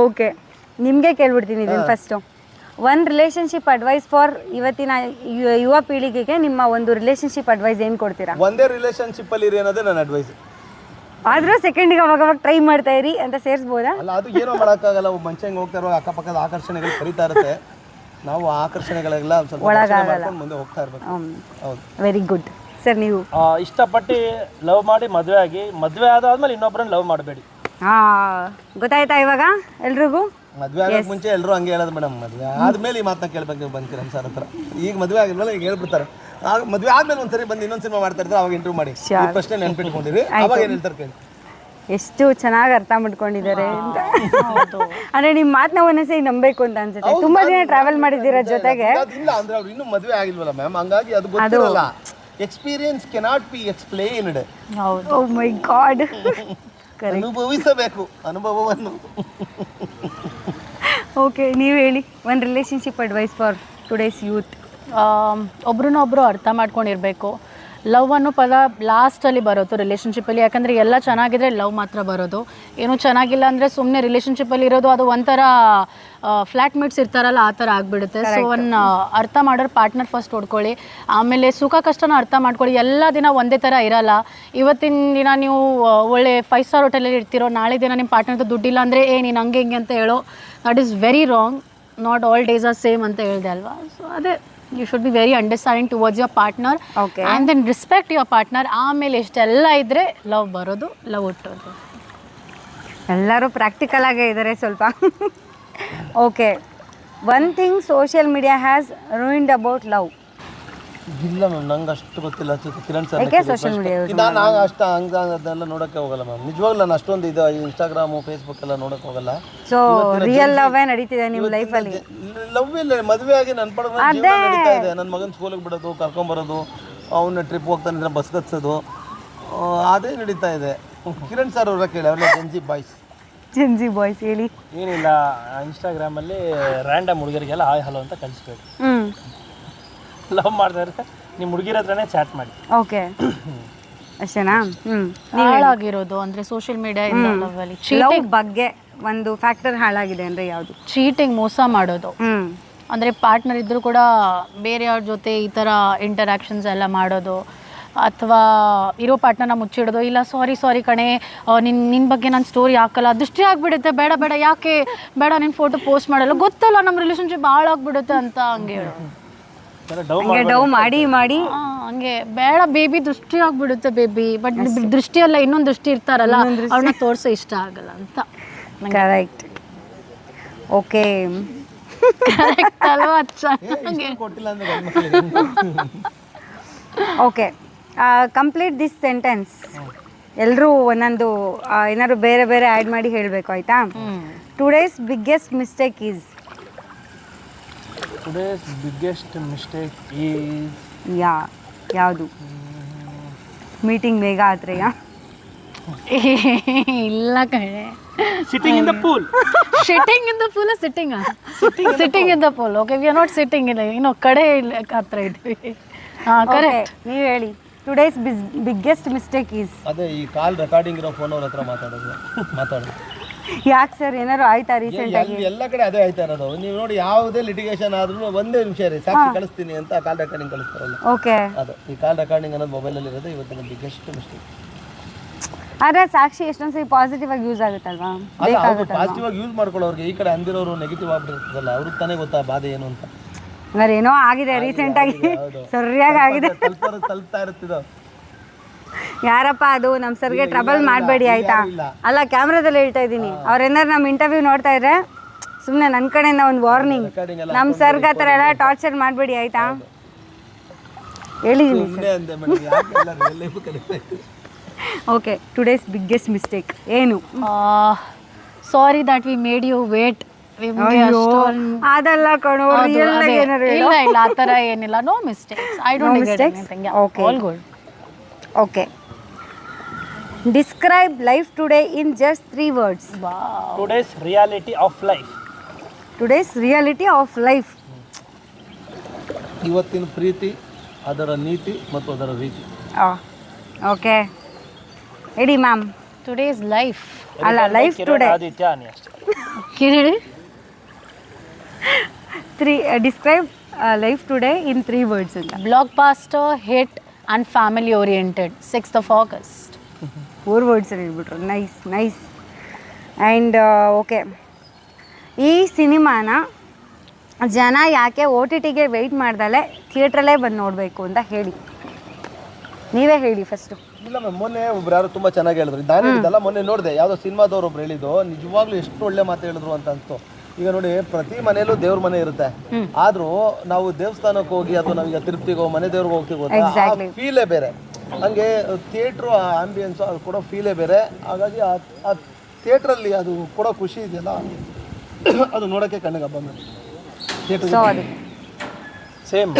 ಓಕೆ, ನಿಮಗೆ ಕೇಳ್ಬಿಡ್ತೀನಿ ಇದನ್ನು ಫಸ್ಟು. ಒಂದು ರಿಲೇಷನ್ಶಿಪ್ ಅಡ್ವೈಸ್ ಫಾರ್ ಇವತ್ತಿನ ಯುವ ಪೀಳಿಗೆಗೆ ನಿಮ್ಮ ಒಂದು ರಿಲೇಷನ್ಶಿಪ್ ಅಡ್ವೈಸ್ ಏನು ಕೊಡ್ತೀರಾ? ಒಂದೇ ರಿಲೇಷನ್ಶಿಪ್ ಅಲ್ಲಿ ಇರಿ ಅನ್ನೋದೇ ನನ್ನ ಅಡ್ವೈಸ್. ಆದರೂ ಸೆಕೆಂಡಿಗೆ ಅವಾಗ ಟ್ರೈ ಮಾಡ್ತಾ ಇರಿ ಅಂತ ಸೇರಿಸ್ಬೋದಾ? ಅಲ್ಲ, ಅದು ಏನೋ ಮಾಡೋಕ್ಕಾಗಲ್ಲ. ಒಬ್ಬ ಮನುಷ್ಯ ಹೆಂಗೆ ಹೋಗ್ತಾ ಇರೋ ಅಕ್ಕಪಕ್ಕದ ಆಕರ್ಷಣೆಗಳು ಕರೀತಾ ಇರುತ್ತೆ. ನಾವು ಆಕರ್ಷಣೆಗಳೆಲ್ಲ ಸ್ವಲ್ಪ ಮಾಡ್ಕೊಂಡು ಮುಂದೆ ಹೋಗ್ತಾ ಇರ್ಬೇಕು. ಹೌದು, ವೆರಿ ಗುಡ್ ಸರ್. ನೀವು ಇಷ್ಟಪಟ್ಟು ಲವ್ ಮಾಡಿ ಮದುವೆ ಆಗಿ, ಮದುವೆ ಆದಾದ್ಮೇಲೆ ಇನ್ನೊಬ್ಬರನ್ನ ಲವ್ ಮಾಡಬೇಡಿ. ಗೊತ್ತಾಯ್ತಾ ಇವಾಗ ಎಲ್ರಿಗೂ? ಮದುವೆ ಆಗೋಕ್ಕೆ ಮುಂಚೆ ಎಲ್ಲರೂ ಹಂಗೆ ಹೇಳೋದು ಮೇಡಮ್. ಮದುವೆ ಆದ್ಮೇಲೆ ಈ ಮಾತನ್ನ ಕೇಳ್ಬೇಕು ನೀವು ಬಂದು ಕಿರಣ್ ಸರ್ ಹತ್ರ. ಈಗ ಮದುವೆ ಆಗಿದ್ಮೇಲೆ ಈಗ ಹೇಳ್ಬಿಡ್ತಾರೆ. ಆಗ ಮದುವೆ ಆದ್ಮೇಲೆ ಒಂದ್ಸರಿ ಬಂದು ಇನ್ನೊಂದು ಸಿನಿಮಾ ಮಾಡ್ತಾ ಇರ್ತಾರೆ, ಅವಾಗ ಇಂಟರ್ವ್ಯೂ ಮಾಡಿ ಪ್ರಶ್ನೆ ನೆನ್ಪಿಟ್ಕೊಂಡಿರಿ. ಅವಾಗ ಏನು ಹೇಳ್ತಾರೆ ಕೇಳಿ. ಎಷ್ಟು ಚೆನ್ನಾಗಿ ಅರ್ಥ ಮಾಡ್ಕೊಂಡಿದ್ದಾರೆ ಅಂತ. ಅಂದ್ರೆ ನಿಮ್ಮ ಮಾತನ್ನ ಒಂದೊಂದ್ಸರಿ ನಂಬೇಕು ಅಂತ ಅನ್ಸುತ್ತೆ. ತುಂಬಾ ದಿನ ಟ್ರಾವೆಲ್ ಮಾಡಿದ್ದೀರಾ ಜೊತೆಗೆ. ಇಲ್ಲ ಅಂದ್ರೆ ಅವ್ರು ಇನ್ನೂ ಮದುವೆ ಆಗಿಲ್ವಲ್ಲ ಮ್ಯಾಮ್, ಹಂಗಾಗಿ ಅದು ಗೊತ್ತಿರಲ್ಲ. Experience cannot be explained. Oh my God. ಅನುಭವಿಸಬೇಕು ಅನುಭವವನ್ನು. ಓಕೆ, ನೀವು ಹೇಳಿ ಒಂದು relationship advice for today's youth. ಒಬ್ರನ್ನೊಬ್ರು ಅರ್ಥ ಮಾಡ್ಕೊಂಡಿರ್ಬೇಕು. ಲವ್ ಅನ್ನೋ ಪದ ಲಾಸ್ಟಲ್ಲಿ ಬರೋದು ರಿಲೇಷನ್ಶಿಪ್ಪಲ್ಲಿ. ಯಾಕಂದರೆ ಎಲ್ಲ ಚೆನ್ನಾಗಿದ್ರೆ ಲವ್ ಮಾತ್ರ ಬರೋದು. ಏನೂ ಚೆನ್ನಾಗಿಲ್ಲ ಅಂದರೆ ಸುಮ್ಮನೆ ರಿಲೇಷನ್ಶಿಪ್ಪಲ್ಲಿ ಇರೋದು, ಅದು ಒಂಥರ ಫ್ಲ್ಯಾಟ್ ಮೇಟ್ಸ್ ಇರ್ತಾರಲ್ಲ ಆ ಥರ ಆಗಿಬಿಡುತ್ತೆ. ಸೊ ಅರ್ಥ ಮಾಡೋರು ಪಾರ್ಟ್ನರ್ ಫಸ್ಟ್ ಹೊಡ್ಕೊಳ್ಳಿ, ಆಮೇಲೆ ಸುಖ ಕಷ್ಟನ ಅರ್ಥ ಮಾಡ್ಕೊಳ್ಳಿ. ಎಲ್ಲ ದಿನ ಒಂದೇ ಥರ ಇರಲ್ಲ. ಇವತ್ತಿನ ದಿನ ನೀವು ಒಳ್ಳೆ 5 ಸ್ಟಾರ್ ಹೋಟೆಲಲ್ಲಿ ಇರ್ತಿರೋ, ನಾಳೆ ದಿನ ನಿಮ್ಮ ಪಾರ್ಟ್ನರ್ದು ದುಡ್ಡಿಲ್ಲ ಅಂದರೆ ನೀನು ಹಂಗೆ ಹಿಂಗೆ ಅಂತ ಹೇಳೋ, that is very wrong. Not all days are same ಅಂತ ಹೇಳಿದೆ ಅಲ್ವಾ. ಸೊ ಅದೇ, you should be very understanding towards your partner. Okay. And then respect your partner. ಆಮೇಲೆ ಇಷ್ಟೆಲ್ಲ ಇದ್ದರೆ ಲವ್ ಬರೋದು, ಲವ್ ಹುಟ್ಟೋದು. ಎಲ್ಲರೂ ಪ್ರಾಕ್ಟಿಕಲ್ ಆಗೇ ಇದ್ದಾರೆ ಸ್ವಲ್ಪ. Okay, one thing social media has ruined about love. ಇಲ್ಲ ಮ್ಯಾಮ್, ನಂಗೆ ಅಷ್ಟು ಗೊತ್ತಿಲ್ಲ. ಕಿರಣ್ ಸರ್ ಯಾಕೆ ಸೋಷಿಯಲ್ ಮೀಡಿಯಾ ನಾನು ಅಷ್ಟು ಹಂಗೆ ಅದೆಲ್ಲ ನೋಡೋಕ್ಕೆ ಹೋಗಲ್ಲ ಮ್ಯಾಮ್. ನಿಜವಾಗ್ಲೂ ನಾನು ಅಷ್ಟೊಂದು ಇದು ಇನ್ಸ್ಟಾಗ್ರಾಮು ಫೇಸ್ಬುಕ್ ಎಲ್ಲ ನೋಡೋಕ್ಕೆ ಹೋಗಲ್ಲ. ಸೊ ರಿಯಲ್ ಲವ್ ನಡೀತಿದೆ ನಿಮ್ಮ ಲೈಫಲ್ಲಿ? ಲವ್ ಇಲ್ಲ, ಮದುವೆ ಆಗಿ ನನ್ನ ಪಡ ನಡೀತಾ ಇದೆ. ನನ್ನ ಮಗನ ಸ್ಕೂಲಿಗೆ ಬಿಡೋದು, ಕರ್ಕೊಂಬರೋದು, ಅವನ್ನ ಟ್ರಿಪ್ ಹೋಗ್ತಾನೆ ಬಸ್ ಹತ್ಸೋದು, ಅದೇ ನಡೀತಾ ಇದೆ. ಕಿರಣ್ ಸರ್ ಅವ್ರ ಕೇಳಿ, ಅವ್ರನ್ನ ಜೆನ್ಜಿ ಬಾಯ್ಸ್ ಹೇಳಿ. ಏನಿಲ್ಲ, ಇನ್ಸ್ಟಾಗ್ರಾಮಲ್ಲಿ ರ್ಯಾಂಡಮ್ ಹುಡುಗರಿಗೆಲ್ಲ ಹಾಯ್ ಹಲೋ ಅಂತ ಕಳಿಸ್ಬೇಕು. ಲವ್ ಮಾಡ್ತಾ ಇದ್ರೆ ನಿಮ್ಮ ಹುಡುಗಿರ ಹತ್ರನೇ ಚಾಟ್ ಮಾಡಿ. ಓಕೆ, ಅಷ್ಟೇನಾ? ಹಾಳಾಗಿರೋದು ಅಂದರೆ ಸೋಷಿಯಲ್ ಮೀಡಿಯಾ ಇಂದ ಲವ್ ಬಗ್ಗೆ ಒಂದು ಫ್ಯಾಕ್ಟರ್ ಹಾಳಾಗಿದೆ ಅಂದರೆ ಯಾವುದು? ಚೀಟಿಂಗ್, ಮೋಸ ಮಾಡೋದು. ಅಂದರೆ ಪಾರ್ಟ್ನರ್ ಇದ್ದರೂ ಕೂಡ ಬೇರೆಯವ್ರ ಜೊತೆ ಈ ಥರ ಇಂಟರಾಕ್ಷನ್ಸ್ ಎಲ್ಲ ಮಾಡೋದು, ಅಥವಾ ಇರೋ ಪಾರ್ಟ್ನರ್ನ ಮುಚ್ಚಿಡೋದು, ಇಲ್ಲ ಸಾರಿ ಕಣೆ ನಿನ್ನ ಬಗ್ಗೆ ನಾನು ಸ್ಟೋರಿ ಹಾಕಲ್ಲ, ದೃಷ್ಟಿ ಆಗಿಬಿಡುತ್ತೆ, ಬೇಡ ಯಾಕೆ ಬೇಡ ನಿನ್ನ ಫೋಟೋ ಪೋಸ್ಟ್ ಮಾಡಲ್ಲ, ಗೊತ್ತಲ್ಲ ನಮ್ಮ ರಿಲೇಷನ್ಶಿಪ್ ಹಾಳಾಗ್ಬಿಡುತ್ತೆ ಅಂತ ಹಂಗೆ ಹೇಳೋದು. ಡವ್ ಮಾಡಿ ಹಂಗೆ ಬೇಡ ಬೇಬಿ, ದೃಷ್ಟಿ ಆಗ್ಬಿಡುತ್ತೆ ಬೇಬಿ, ಬಟ್ ದೃಷ್ಟಿ ಅಲ್ಲ ಇನ್ನೊಂದು ದೃಷ್ಟಿ ಇರ್ತಾರಲ್ಲ ಅವ್ರನ್ನ ತೋರಿಸೋ ಇಷ್ಟ ಆಗಲ್ಲ ಅಂತ. ಕರೆಕ್ಟ್. ಓಕೆ, ಕರೆಕ್ಟ್ ಅಲ್ವಾ? ಚೆನ್ನಾಗಿ ಓಕೆ, ಕಂಪ್ಲೀಟ್ ದಿಸ್ ಸೆಂಟೆನ್ಸ್. ಎಲ್ಲರೂ ಒಂದೊಂದು ಏನಾದ್ರು ಬೇರೆ ಬೇರೆ ಆ್ಯಡ್ ಮಾಡಿ ಹೇಳಬೇಕು, ಆಯಿತಾ? Today's biggest mistake is. Today's biggest mistake is ಯಾವುದು? ಮೀಟಿಂಗ್ ಬೇಗ ಆತ್ರೆಯಾ? ಇಲ್ಲ ಕಣೆ, sitting in the pool. Sitting in the pool, sitting in the pool. Okay, we are not sitting ಇಲ್ಲ, ಇನ್ನೂ ಕಡೆ ಹತ್ರ ಇದ್ವಿ. ಹಾಂ, ಕರೆಕ್ಟ್. ನೀವು ಹೇಳಿ, ಟುಡೇಸ್ ಬಿಗ್ಗೆಸ್ಟ್ ಮಿಸ್ಟೇಕ್ ಈಸ್. ಅದೇ ಈ ಕಾಲ್ ರೆಕಾರ್ಡಿಂಗ್ ಇರೋ ಫೋನ್ ಅವ್ರ ಹತ್ರ ಮಾತಾಡೋದು. ಯಾಕೆ ಸರ್, ಏನಾದ್ರು ಆಯ್ತಾ ರೀಸೆಂಟ್ ಆಗಿ? ಎಲ್ಲ ಕಡೆ ಅದೇ ಆಯ್ತಾ ಇರೋದು. ನೀವು ನೋಡಿ, ಯಾವುದೇ ಲಿಟಿಗೇಷನ್ ಆದ್ರೂ ಒಂದೇ ನಿಮಿಷ ರೀ, ಸಾಕ್ಷಿ ಕಳಿಸ್ತೀನಿ ಅಂತ ಕಾಲ್ ರೆಕಾರ್ಡಿಂಗ್ ಕಳಿಸ್ತಾರಲ್ಲ, ಓಕೆ, ಅದು ಈ ಕಾಲ್ ರೆಕಾರ್ಡಿಂಗ್ ಅನ್ನೋದು ಮೊಬೈಲಲ್ಲಿ ಇರೋದು ಇವತ್ತಿನ ಬಿಗ್ಗೆಸ್ಟ್ ಮಿಸ್ಟೇಕ್. ಆದರೆ ಸಾಕ್ಷಿ ಎಷ್ಟೊಂದು ಸರಿ ಪಾಸಿಟಿವ್ ಆಗಿ ಯೂಸ್ ಆಗುತ್ತಲ್ವಾ? ಪಾಸಿಟಿವ್ ಆಗಿ ಯೂಸ್ ಮಾಡ್ಕೊಳ್ಳೋರಿಗೆ ಈ ಕಡೆ ಅಂದಿರೋರು ನೆಗೆಟಿವ್ ಆಗ್ಬಿಟ್ಟಿರ್ತದಲ್ಲ, ಅವ್ರಿಗೆ ತಾನೇ ಗೊತ್ತಾ ಬಾಧೆ ಏನು ಅಂತ. ಹಂಗಾರೆ ಏನೋ ಆಗಿದೆ ರೀಸೆಂಟ್ ಆಗಿ, ಸರಿಯಾಗಿ ಆಗಿದೆ. ತಲುಪ್ತಾ ಇರುತ್ತಿದ್ದು ಯಾರಪ್ಪ ಅದು? ನಮ್ಮ ಸರ್ಗೆ ಟ್ರಬಲ್ ಮಾಡಬೇಡಿ ಆಯ್ತಾ? ಅಲ್ಲ, ಕ್ಯಾಮ್ರಾದಲ್ಲಿ ಹೇಳ್ತಾ ಇದ್ದೀನಿ. ಅವ್ರೇನಾರು ನಮ್ಮ ಇಂಟರ್ವ್ಯೂ ನೋಡ್ತಾ ಇದ್ರೆ ಸುಮ್ಮನೆ ನನ್ನ ಕಡೆಯಿಂದ ಒಂದು ವಾರ್ನಿಂಗ್, ನಮ್ಮ ಸರ್ಗೆ ಆ ಥರ ಎಲ್ಲ ಟಾರ್ಚರ್ ಮಾಡಬೇಡಿ ಆಯ್ತಾ? ಹೇಳಿದ್ದೀನಿ sir. Okay, today's biggest mistake ಏನು? Sorry that we made you wait. ಅದೆಲ್ಲ ಕಣೋ, ಇಲ್ಲ ಆ ಥರ ಏನಿಲ್ಲ. No mistakes, I don't mistakes. Okay, all good. Okay, describe life today in just 3 words. Today's reality of life. Today's reality of life. ಇವತ್ತಿನ ಪ್ರೀತಿ, ಅದರ ನೀತಿ ಮತ್ತು ಅದರ ರೀತಿ. ಓಕೆ, ಹೇಳಿ ಮ್ಯಾಮ್. ಟುಡೇಸ್ ಲೈಫ್ ಅಲ್ಲ, ಲೈಫ್ ಟುಡೇ. ಆದಿತ್ಯ ಅನಿ ಅಷ್ಟೇ. ಹೇಳಿ. Describe life today in 3 words ಅಂತ. Blockbuster, hit and family oriented. 6th of August. 4 words ಹೇಳ್ಬಿಟ್ರು. ನೈಸ್. ಆ್ಯಂಡ್ ಓಕೆ, ಈ ಸಿನಿಮಾನ ಜನ ಯಾಕೆ OTTಗೆ ವೆಯ್ಟ್ ಮಾಡ್ದಲೆ ಥಿಯೇಟ್ರಲ್ಲೇ ಬಂದು ನೋಡಬೇಕು ಅಂತ ಹೇಳಿ. ನೀವೇ ಹೇಳಿ ಫಸ್ಟು. ಇಲ್ಲ ಮ್ಯಾಮ್, ಮೊನ್ನೆ ಒಬ್ರು ಯಾರು ತುಂಬ ಚೆನ್ನಾಗಿ ಹೇಳಿದ್ರು. ನಾನು ಹೇಳಿದ್ದಲ್ಲ, ಮೊನ್ನೆ ನೋಡಿದೆ, ಯಾವುದೋ ಸಿನಿಮಾದವ್ರು ಒಬ್ರು ಹೇಳಿದ್ದು, ನಿಜವಾಗ್ಲೂ ಎಷ್ಟು ಒಳ್ಳೆ ಮಾತು ಹೇಳಿದ್ರು ಅಂತ ಅನಿಸ್ತು. ಈಗ ನೋಡಿ, ಪ್ರತಿ ಮನೆಯಲ್ಲೂ ದೇವ್ರ ಮನೆ ಇರುತ್ತೆ, ಆದರೂ ನಾವು ದೇವಸ್ಥಾನಕ್ಕೆ ಹೋಗಿ ಅಥವಾ ನಾವೀಗ ತಿರುಪತಿಗೋ ಮನೆ ದೇವ್ರಿಗೆ ಹೋಗ್ತೀವಿ, ಫೀಲೇ ಬೇರೆ. ಹಂಗೆ ಥಿಯೇಟ್ರು ಆಂಬಿಯನ್ಸು ಅದು ಕೊಡೋ ಫೀಲೇ ಬೇರೆ. ಹಾಗಾಗಿ ಆ ಥಿಯೇಟ್ರಲ್ಲಿ ಅದು ಕೊಡೋ ಖುಷಿ ಇದೆಯಲ್ಲ, ಅದು ನೋಡೋಕ್ಕೆ ಕಣ್ಣಿಗೆ ಹಬ್ಬ ಮೇಲೆ. ಸೇಮ್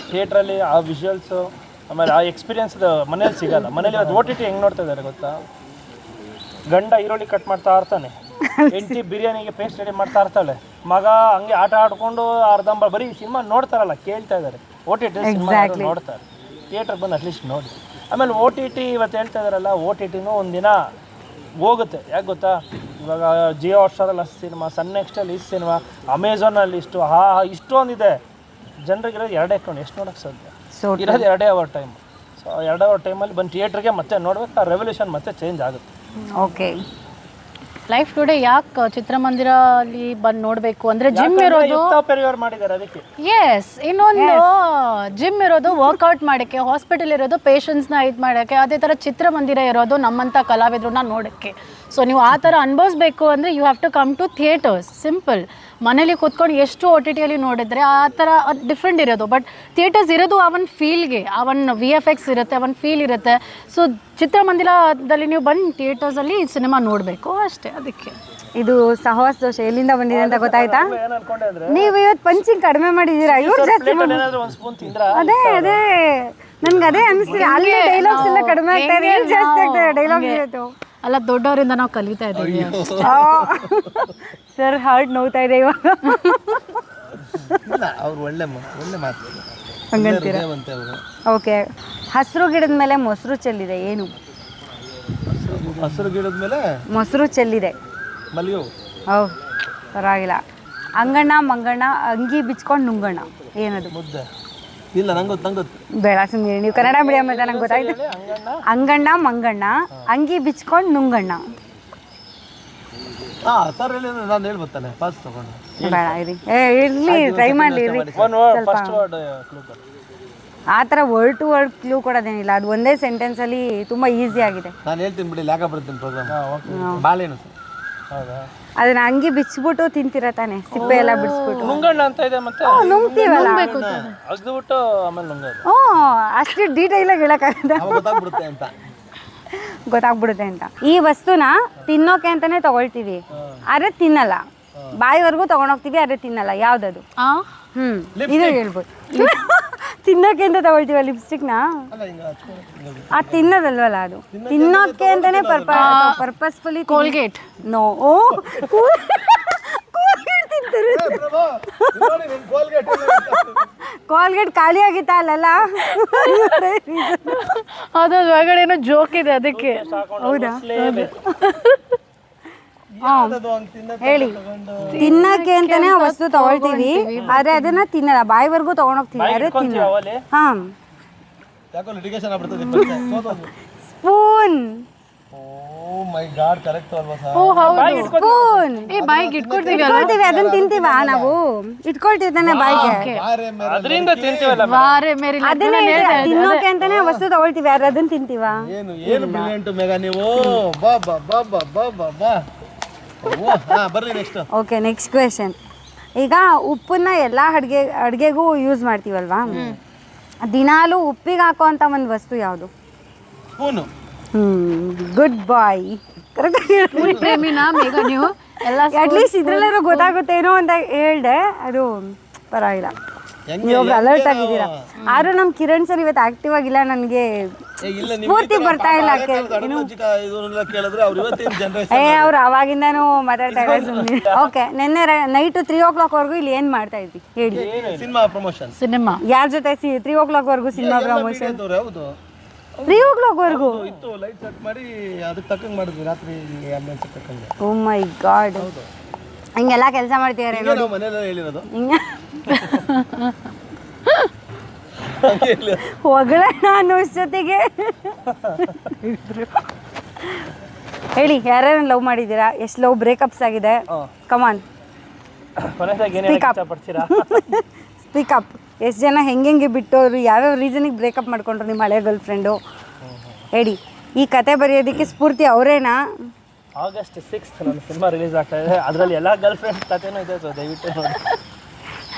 ಥಿಯೇಟ್ರಲ್ಲಿ ಆ ವಿಜುವಲ್ಸು, ಆಮೇಲೆ ಆ ಎಕ್ಸ್ಪೀರಿಯನ್ಸ್ ಮನೇಲಿ ಸಿಗಲ್ಲ. ಮನೇಲಿ ಅದು OTT ಹೆಂಗೆ ನೋಡ್ತಾ ಇದ್ದಾರೆ ಗೊತ್ತಾ? ಗಂಡ ಈರುಳ್ಳಿ ಕಟ್ ಮಾಡ್ತಾ ಇರ್ತಾನೆ, ಹೆಂಡತಿ ಬಿರಿಯಾನಿಗೆ ಪೇಸ್ಟ್ ರೆಡಿ ಮಾಡ್ತಾ ಇರ್ತಾಳೆ, ಮಗ ಹಂಗೆ ಆಟ ಆಡ್ಕೊಂಡು ಅರ್ಧಂಬ ಬರೀ ಸಿನಿಮಾ ನೋಡ್ತಾರಲ್ಲ, ಕೇಳ್ತಾ ಇದ್ದಾರೆ. OTT ಸಿನಿಮಾ ನೋಡ್ತಾರೆ, ಥಿಯೇಟ್ರಿಗೆ ಬಂದು ಅಟ್ಲೀಸ್ಟ್ ನೋಡಿ. ಆಮೇಲೆ OTT ಇವತ್ತು ಹೇಳ್ತಾ ಇದ್ದಾರಲ್ಲ, OTTನೂ ಒಂದಿನ ಹೋಗುತ್ತೆ. ಯಾಕೆ ಗೊತ್ತಾ? ಇವಾಗ ಜಿಯೋ ಹಾಟ್ಸ್ಟಾರಲ್ಲಿ ಅಷ್ಟು ಸಿನಿಮಾ, ಸನ್ ನೆಕ್ಸ್ಟಲ್ಲಿ ಇಷ್ಟು ಸಿನಿಮಾ, ಅಮೆಝಾನಲ್ಲಿ ಇಷ್ಟೊಂದಿದೆ. ಜನರಿಗಿರೋದು 2 ಅಕೌಂಟ್, ಎಷ್ಟು ನೋಡೋಕ್ಕೆ ಸಾಧ್ಯ? ಇರೋದು 2 hour ಟೈಮ್. ಸೊ 2 hour ಟೈಮಲ್ಲಿ ಬಂದು ಥಿಯೇಟ್ರಿಗೆ ಮತ್ತೆ ನೋಡ್ಬೇಕು, ಆ ರೆವಲ್ಯೂಷನ್ ಮತ್ತೆ ಚೇಂಜ್ ಆಗುತ್ತೆ. ಓಕೆ, ಲೈಫ್ ಟುಡೇ ಯಾಕೆ ಚಿತ್ರಮಂದಿರಲ್ಲಿ ಬಂದು ನೋಡಬೇಕು ಅಂದರೆ ಜಿಮ್ ಇರೋದು ಮಾಡಿದ್ದಾರೆ ಅದಕ್ಕೆ. ಎಸ್, ಇನ್ನೊಂದು ಜಿಮ್ ಇರೋದು ವರ್ಕೌಟ್ ಮಾಡೋಕ್ಕೆ, ಹಾಸ್ಪಿಟಲ್ ಇರೋದು ಪೇಷಂಟ್ಸ್ನ ಇದು ಮಾಡೋಕ್ಕೆ, ಅದೇ ಥರ ಚಿತ್ರಮಂದಿರ ಇರೋದು ನಮ್ಮಂಥ ಕಲಾವಿದ್ರನ್ನ ನೋಡೋಕ್ಕೆ. ಸೊ ನೀವು ಆ ಥರ ಅನುಭವಿಸ್ಬೇಕು ಅಂದರೆ you have to come to theatres. Simple. ಮನೇಲಿ ಕೂತ್ಕೊಂಡು ಎಷ್ಟು OTTಯಲ್ಲಿ ನೋಡಿದ್ರೆ ಆ ಥರ ಡಿಫ್ರೆಂಟ್ ಇರೋದು, ಬಟ್ ಥಿಯೇಟರ್ಸ್ ಇರೋದು ಆ ಒಂದು ಫೀಲ್ಗೆ, ಆ ಒಂದು VFX ಇರುತ್ತೆ, ಆ ಒಂದು ಫೀಲ್ ಇರುತ್ತೆ. ಸೊ ಚಿತ್ರಮಂದಿರದಲ್ಲಿ ನೀವು ಬಂದು ಥಿಯೇಟರ್ಸಲ್ಲಿ ಸಿನಿಮಾ ನೋಡಬೇಕು ಅಷ್ಟೇ. ಅದಕ್ಕೆ ಇದು ಸಹವಾಸ ದೋಷ ಎಲ್ಲಿಂದ ಬಂದಿದೆ ಅಂತ ಗೊತ್ತಾಯ್ತಾ? ಏನು ಅನ್ಕೊಂಡೆ ಅಂದ್ರೆ, ನೀವು ಇವತ್ತು ಪಂಚಿಂಗ್ ಕಡಿಮೆ ಮಾಡಿದ್ದೀರಾ, ಇವ್ರು ಜಾಸ್ತಿ ಏನಾದರೂ ಒಂದು ಸ್ಪೂನ್ ತಿಂದ್ರಾ? ಅದೇ ನನ್ಗೆ ಅದೇ ಅನಿಸ್ತಿದೆ. ಅಲ್ಲಿ ಡೈಲಾಗ್ಸ್ ಎಲ್ಲ ಕಡಿಮೆ ಆಗ್ತಾ ಇದೆ, ಏನು ಜಾಸ್ತಿ ಆಗ್ತಾ ಇದೆ ಡೈಲಾಗ್ಸ್ ಇವತ್ತು. ಅಲ್ಲ, ದೊಡ್ಡವರಿಂದ ನಾವು ಕಲಿತಾ ಇದ್ದೀವಿ. ಸರ್ ಹಾರ್ಟ್ ನೋವ್ತಾ ಇದೆ ಇವಾಗ. ಅವ್ರು ಒಳ್ಳೆ ಮಾತು ಹಂಗಂತೀರ? ಓಕೆ, ಹಸಿರು ಗಿಡದ ಮೇಲೆ ಮೊಸರು ಚೆಲ್ಲಿದೆ, ಏನು? ಹಸಿರು ಗಿಡದ ಮೇಲೆ ಮೊಸರು ಚೆಲ್ಲಿದೆ. ಮಲ್ಲಿಗೆ. ಹೌದು, ಪರವಾಗಿಲ್ಲ. ಅಂಗಣ್ಣ ಮಂಗಣ್ಣ ಅಂಗಿ ಬಿಚ್ಕೊಂಡು ನುಂಗಣ್ಣ ಏನದು? ಮುದ್ದೆ. ಇಲ್ಲ ನಂಗೆ ಗೊತ್ತು ಬೇಡ ಸುಮ್ಮನೆ, ನೀವು ಕನ್ನಡ ಮೀಡಿಯಮ್ ಅಂತ ನಂಗೆ ಗೊತ್ತಾಯ್ತು. ಅಂಗಣ್ಣ ಮಂಗಣ್ಣ ಅಂಗಿ ಬಿಚ್ಕೊಂಡು ನುಂಗಣ್ಣ. ಹಾಂ ಸರ್ ಹೇಳಿ, ನಾನು ಹೇಳ್ಬೋತಾನೆ ಪಾಸ್ ತಗೊಂಡು. ಬೇಡ ಇರ್ಲಿ ಟ್ರೈ ಮಾಡಲಿ ಇರ್ಲಿ. ಫಸ್ಟ್ ವರ್ಡ್ ಕ್ಲೂ ಕೊಡಿ. ಆ ಥರ ವರ್ಡ್ ಟು ವರ್ಡ್ ಕ್ಲೂ ಕೊಡೋದೇನಿಲ್ಲ, ಅದು ಒಂದೇ ಸೆಂಟೆನ್ಸಲ್ಲಿ ತುಂಬ ಈಸಿ ಆಗಿದೆ. ನಾನು ಹೇಳ್ತೀನಿ ಬಿಡಿ, ಲ್ಯಾಕ ಬರ್ತೀನಿ ಪ್ರೋಗ್ರಾಮ್. ಬಾಳೆಹಣ್ಣು ಸರ್. ಹೌದಾ? ಅದನ್ನ ಅಂಗಿ ಬಿಚ್ಬಿಟ್ಟು ತಿಂತೀರ ತಾನೆ, ಸಿಪ್ಪೆ ಎಲ್ಲ ಬಿಡಿಸ್ಬಿಟ್ಟು. ನುಂಗಣ್ಣ ಅಂತ ಇದೆ ಮತ್ತೆ ನುಂಗ್ತೀವಲ್ಲ, ಅಗ್ದುಬಿಟ್ಟು ಆಮೇಲೆ ನುಂಗೋದು. ಹ್ಞೂ ಅಷ್ಟು ಡೀಟೇಲಾಗಿ ಹೇಳೋಕ್ಕಾಗದ, ಗೊತ್ತಾಗ್ಬಿಡುತ್ತೆ ಅಂತ. ಗೊತ್ತಾಗ್ಬಿಡುತ್ತೆ ಅಂತ. ಈ ವಸ್ತುನ ತಿನ್ನೋಕೆ ಅಂತಾನೆ ತಗೊಳ್ತೀವಿ, ಆದ್ರೆ ತಿನ್ನಲ್ಲ. ಬಾಯಿವರೆಗೂ ತಗೊಂಡೋಗ್ತೀವಿ, ಆದ್ರೆ ತಿನ್ನಲ್ಲ. ಯಾವ್ದದು? ಇದು ಹೇಳ್ಬೋದು. ತಿನ್ನೋಕೆ ಅಂತ ತಗೊಳ್ತೀವ ಲಿಪ್ಸ್ಟಿಕ್ನ, ಅದು ತಿನ್ನೋದಲ್ವಲ್ಲ, ಅದು ತಿನ್ನೋಕೆ ಅಂತಾನೆ ಪರ್ಪಸ್ಫುಲಿ. ಕೋಲ್ಗೇಟ್. ನೋ, ಕೋಲ್ಗೇಟ್ ಖಾಲಿ ಆಗಿತ್ತ ಅಲ್ಲಲ್ಲ, ಅದು ಒಳಗಡೆ ಏನೋ ಜೋಕ್ ಇದೆ ಅದಕ್ಕೆ. ಹೌದಾ? ಹೇಳಿ. ತಿನ್ನಕ್ಕೆ ಅಂತಾನೆ ಆ ವಸ್ತು ತಗೊಳ್ತೀವಿ, ಆದ್ರೆ ಅದನ್ನ ತಿನ್ನಲ್ಲ. ಬಾಯಿವರೆಗೂ ತಗೊಂಡೋಗ್ತೀವಿ, ಆದ್ರೆ ತಿನ್ನಲ್ಲ. ಹಾ, ಸ್ಪೂನ್. ಮೈ ಗಾಡ್, ಕರೆಕ್ಟ್ ಅಲ್ವಾ ಸರ್? ಓ ಹೌದು, ಸ್ಪೂನ್. ಬಾಯಿಗೆ ಇಟ್ಕೊಳ್ತೀವಿ, ಅದನ್ನ ತಿಂತೀವ ನಾವು, ಇಟ್ಕೊಳ್ತೀವಿ ತಾನೆ ಬಾಯಿಗೆ. ಅದರಿಂದ ತಿಂತೀವಲ್ಲ. ವಾರೆ ಮೇರಿ ಅದನ್ನೇ ತಿನ್ನೋಕೆ ಅಂತಾನೆ ಆ ವಸ್ತು ತಗೊಳ್ತೀವಿ, ಆದ್ರೆ ಅದನ್ನ ತಿಂತೀವ. ಏನು ಬ್ರಿಲಿಯಂಟ್ ಮೇಘ ನೀವು. ಬಾ ಬಾ ಬಾ ಬಾ ಬಾ ಬಾ ಬಾ. ಬರ್ರಿ ನೆಕ್ಸ್ಟ್. Okay, next question. ಈಗ ಉಪ್ಪನ್ನ ಎಲ್ಲ ಅಡುಗೆಗೂ ಯೂಸ್ ಮಾಡ್ತೀವಲ್ವಾ, ದಿನಾಲು ಉಪ್ಪಿಗೆ ಹಾಕೋ ಅಂತ ಒಂದು ವಸ್ತು ಯಾವುದು? ಸ್ಪೂನು. ಗುಡ್ ಬಾಯ್, ಕರೆಕ್ಟ್. ಪ್ರೇಮಿನಾ ಮೇಘ ನೀವು ಎಲ್ಲ? ಅಟ್ಲೀಸ್ಟ್ ಇದ್ರಲ್ಲಾರು ಗೊತ್ತಾಗುತ್ತೇನೋ ಅಂತ ಹೇಳ್ದೆ, ಅದು ಪರವಾಗಿಲ್ಲ. ನೀವು ಅಲರ್ಟ್ ಆಗಿದ್ದೀರಾ. ಆದ್ರೂ ನಮ್ಮ ಕಿರಣ್ ಸರ್ ಇವತ್ತು ಆಕ್ಟಿವ್ ಆಗಿಲ್ಲ, ನನಗೆ ಸ್ಫೂರ್ತಿ ಬರ್ತಾ ಇಲ್ಲ. ಅವ್ರು ಅವಾಗಿಂದಾನು ಮಾತಾಡ್ತಾ ಇದ್ದಾರೆ. ಓಕೆ, ನಿನ್ನೆ ನೈಟ್ 3 o'clock ವರೆಗೂ ಇಲ್ಲಿ ಏನ್ ಮಾಡ್ತಾ ಇದ್ವಿ ಹೇಳಿ? Cinema promotion. ಸಿನಿಮಾ ಯಾರ ಜೊತೆ? 3 o'clock ವರೆಗೂ ಸಿನಿಮಾ ಪ್ರಮೋಷನ್. 3 o'clock ವರೆಗೂ ಇತ್ತು. ಲೈಟ್ ಸೆಟ್ ಮಾಡಿ ಅದಕ್ಕೆ ತಕ್ಕಂಗೆ ಮಾಡಿದ್ವಿ ರಾತ್ರಿ ಆಂಬುಲೆನ್ಸ್ ತಕ್ಕಂಗೆ. ಓ ಮೈ ಗಾಡ್, ಹಿಂಗೆಲ್ಲ ಕೆಲಸ ಮಾಡ್ತಿದ್ದಾರೆ ನೋಡಿ. ನಾವು ಮನೆಯಲ್ಲ ಹೇಳಿರೋದು ಹಿಂಗೆ ಹೊಗಳೋಣ ಅನ್ನೋ ಜೊತೆಗೆ ಹೇಳಿ, ಯಾರ್ಯಾರು ಲವ್ ಮಾಡಿದ್ದೀರಾ? ಎಷ್ಟು ಲವ್ ಬ್ರೇಕಪ್ಸ್ ಆಗಿದೆ? ಕಮಾನ್, ಸ್ಪೀಕ್ ಅಪ್. ಎಷ್ಟು ಜನ ಹೆಂಗೆ ಬಿಟ್ಟೋರು, ಯಾವ್ಯಾವ ರೀಸನಿಗೆ ಬ್ರೇಕಪ್ ಮಾಡ್ಕೊಂಡ್ರು ನಿಮ್ಮ ಹಳೆ ಗರ್ಲ್ ಫ್ರೆಂಡು? ಹೇಳಿ. ಈ ಕತೆ ಬರೆಯೋದಕ್ಕೆ ಸ್ಫೂರ್ತಿ ಅವರೇನಾ? August 6th ನನ್ನ ಸಿನಿಮಾ ರಿಲೀಸ್ ಆಗ್ತಾ ಇದೆ, ಅದರಲ್ಲಿ ಎಲ್ಲ ಗರ್ಲ್ ಫ್ರೆಂಡ್ ಕಥೆನೂ ಇದೆ, ಸೊ ದಯವಿಟ್ಟು ನೋಡಿ.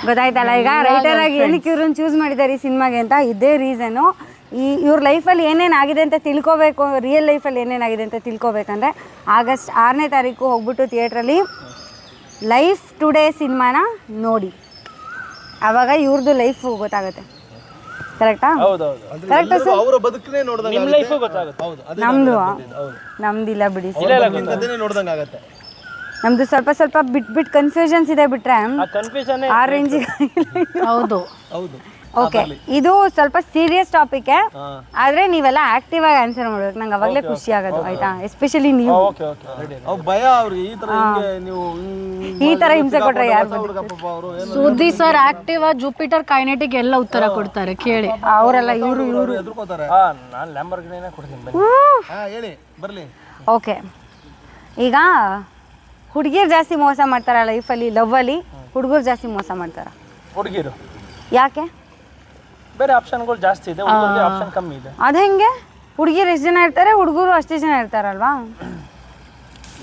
ಗೊತ್ತಾಯ್ತಲ್ಲ ಈಗ ರೈಟರ್ ಆಗಿ ಏನಕ್ಕೆ ಇವ್ರನ್ನ ಚೂಸ್ ಮಾಡಿದ್ದಾರೆ ಈ ಸಿನಿಮಾಗೆ ಅಂತ? ಇದೇ ರೀಸನು. ಇವ್ರ ಲೈಫಲ್ಲಿ ಏನೇನಾಗಿದೆ ಅಂತ ತಿಳ್ಕೊಬೇಕು, ರಿಯಲ್ ಲೈಫಲ್ಲಿ ಏನೇನಾಗಿದೆ ಅಂತ ತಿಳ್ಕೊಬೇಕಂದ್ರೆ August 6ನೇ ತಾರೀಕು ಹೋಗ್ಬಿಟ್ಟು ಥಿಯೇಟ್ರಲ್ಲಿ ಲೈಫ್ ಟುಡೇ ಸಿನಿಮಾನ ನೋಡಿ, ಆವಾಗ ಇವ್ರದ್ದು ಲೈಫ್ ಗೊತ್ತಾಗುತ್ತೆ. ಕರೆಕ್ಟಾ? Correct sir. ಅವರ ಬದುಕನೇ ನೋಡಿದಂಗೆ ನಿಮ್ಮ ಲೈಫ್ ಗೊತ್ತಾಗುತ್ತೆ. ಹೌದು, ನಮ್ದಿಲ್ಲ ಬಿಡಿ, ನೋಡಿದಂಗೆ ಆಗುತ್ತೆ. ನಮ್ದು ಸ್ವಲ್ಪ ಬಿಟ್ ಕನ್ಫ್ಯೂಷನ್ಸ್ ಇದೆ, ಬಿಟ್ರೆ ಆ ಕನ್ಫ್ಯೂಷನ್ ಆ ರೇಂಜಿಗೆ. ಹೌದು ಹೌದು. ಓಕೆ, ಇದು ಸ್ವಲ್ಪ ಸೀರಿಯಸ್ ಟಾಪಿಕ್, ಆದ್ರೆ ನೀವೆಲ್ಲ ಆಕ್ಟಿವ್ ಆಗಿ ಆನ್ಸರ್ ಮಾಡ್ಬೇಕು. ನಂಗೆ ಅವಾಗಲೇ ಖುಷಿ ಆಗೋದು, ಆಯ್ತಾ? ಎಸ್ಪೆಷಲಿ ನೀವು. Okay okay ready. ಭಯ ಅವ್ರಿಗೆ ಈ ತರ ಹಿಂಗೆ ನೀವು ಈ ತರ ಹಿಂಸೆ ಕೊಟ್ರೆ ಯಾರು? ಅವರು ಸುದ್ದಿ ಸರ್ ಆಕ್ಟಿವ್, ಜುಪಿಟರ್ ಕೈನೆಟಿಕ್ ಎಲ್ಲ ಉತ್ತರ ಕೊಡ್ತಾರೆ, ಕೇಳಿ. ಅವರೆಲ್ಲ ಇವರು ಎದುರ್ಕೋತಾರೆ. ನಾನು ಲ್ಯಾಂಬರ್ಗಿನಿನೇ ಕೊಡ್ತೀನಿ ಬನ್ನಿ. ಹೇಳಿ ಬರ್ಲಿ. ಓಕೆ, ಈಗ ಹುಡುಗಿರು ಜಾಸ್ತಿ ಮೋಸ ಮಾಡ್ತಾರ ಲೈಫಲ್ಲಿ, ಲವ್ವಲ್ಲಿ ಹುಡುಗರು ಜಾಸ್ತಿ ಮೋಸ ಮಾಡ್ತಾರ. ಹುಡುಗಿರು ಯಾಕೆ? ಬೇರೆ ಆಪ್ಷನ್ಗಳು ಜಾಸ್ತಿ ಇದೆ, ಹುಡುಗರಿಗೆ ಆಪ್ಷನ್ ಕಮ್ಮಿ ಇದೆ. ಅದು ಹೆಂಗೆ? ಹುಡುಗಿರು ಎಷ್ಟು ಜನ ಇರ್ತಾರೆ, ಹುಡುಗರು ಅಷ್ಟೇ ಜನ ಇರ್ತಾರಲ್ವಾ?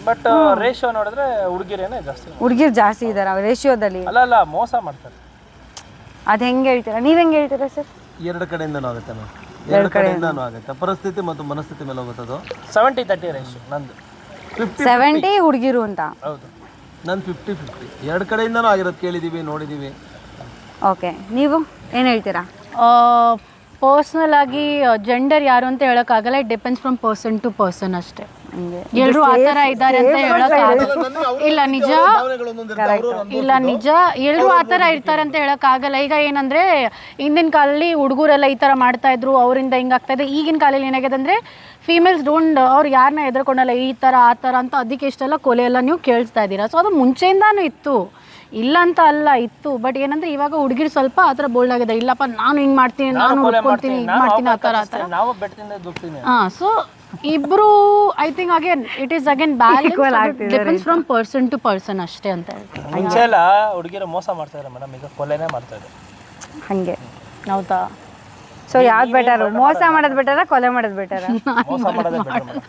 ಬಟ್ ರೇಷಿಯೋ ನೋಡಿದ್ರೆ ಹುಡುಗಿರೇನೆ ಜಾಸ್ತಿ. ಹುಡುಗಿರು ಜಾಸ್ತಿ ಇದಾರ ರೇಷಿಯೋದಲ್ಲಿ? ಅಲ್ಲ ಮೋಸ ಮಾಡ್ತಾರೆ. ಅದು ಹೆಂಗೆ ಹೇಳ್ತೀರಾ? ನೀವು ಹೆಂಗೆ ಹೇಳ್ತೀರಾ ಸರ್? ಎರಡು ಕಡೆಯಿಂದನೂ ಆಗುತ್ತೆ ಮ್ಯಾಮ್, ಎರಡು ಕಡೆಯಿಂದನೂ ಆಗುತ್ತೆ. ಪರಿಸ್ಥಿತಿ ಮತ್ತು ಮನಸ್ಥಿತಿ ಮೇಲೆ ಹೋಗುತ್ತದು. 70-30 ರೇಷಿಯೋ ನಂದು. 70 ಹುಡುಗಿರು ಅಂತ? ಹೌದು. ನಾನು 50-50 ಎರಡು ಕಡೆಯಿಂದನೂ ಆಗಿರೋದು, ಕೇಳಿದ್ದೀವಿ, ನೋಡಿದ್ದೀವಿ. ಓಕೆ, ನೀವು ಏನು ಹೇಳ್ತೀರಾ? ಪರ್ಸ್ನಲ್ ಆಗಿ ಜೆಂಡರ್ ಯಾರು ಅಂತ ಹೇಳೋಕ್ಕಾಗಲ್ಲ, it depends from person to person ಅಷ್ಟೇ. ಎಲ್ಲರೂ ಆ ಥರ ಇದ್ದಾರೆ ಅಂತ ಹೇಳೋಕ್ಕಾಗಲ್ಲ. ಇಲ್ಲ ನಿಜ, ಎಲ್ಲರೂ ಆ ಥರ ಇರ್ತಾರೆ ಅಂತ ಹೇಳೋಕ್ಕಾಗಲ್ಲ. ಈಗ ಏನಂದರೆ ಹಿಂದಿನ ಕಾಲದಲ್ಲಿ ಹುಡುಗರೆಲ್ಲ ಈ ಥರ ಮಾಡ್ತಾಯಿದ್ರು, ಅವರಿಂದ ಹಿಂಗಾಗ್ತಾಯಿದೆ. ಈಗಿನ ಕಾಲದಲ್ಲಿ ಏನಾಗಿದೆ ಅಂದರೆ ಫೀಮೇಲ್ಸ್ ಡೋಂಟ್, ಅವ್ರು ಯಾರನ್ನ ಎದುರ್ಕೊಂಡಲ್ಲ ಈ ಥರ ಆ ಥರ ಅಂತ, ಅದಕ್ಕೆ ಇಷ್ಟೆಲ್ಲ ಕೊಲೆ ಎಲ್ಲ ನೀವು ಕೇಳಿಸ್ತಾ ಇದ್ದೀರಾ. ಸೊ ಅದು ಮುಂಚೆಯಿಂದಾನು ಇತ್ತು, ಇಲ್ಲ ಅಂತ ಅಲ್ಲ ಇತ್ತು, ಬಟ್ ಏನಂದ್ರೆ ಇವಾಗ ಹುಡುಗಿರು ಸ್ವಲ್ಪ ಆ ಥರ ಬೋಲ್ಡ್ ಆಗಿದೆ. ಇಲ್ಲಪ್ಪ ನಾನು ಹಿಂಗೆ ಮಾಡ್ತೀನಿ, ನಾನು ಹುಡ್ಕೊಳ್ತೀನಿ, ಹಿಂಗೆ ಮಾಡ್ತೀನಿ ಆ ಥರ ನಾವು ಬೆಟ್ಟದಿಂದ ದುಡ್ತೀನಿ. ಹಾಂ. ಸೊ ಇಬ್ರು I think again it is again balance, depends from person to person ಅಷ್ಟೇ ಅಂತ ಹೇಳ್ತೀನಿ. ಮುಂಚೆ ಎಲ್ಲ ಹುಡುಗಿರು ಮೋಸ ಮಾಡ್ತಾ ಇದ್ದಾರೆ ಮೇಡಮ್, ಈಗ ಕೊಲೆನೇ ಮಾಡ್ತಾ ಇದ್ದಾರೆ. ಹಂಗೆ ಹೌದಾ? ಸೊ ಯಾವ್ದು ಬೆಟರ್, ಮೋಸ ಮಾಡೋದು ಬೆಟರ, ಕೊಲೆ ಮಾಡೋದು ಬೆಟರ? ಮೋಸ ಮಾಡೋದೇ better madam.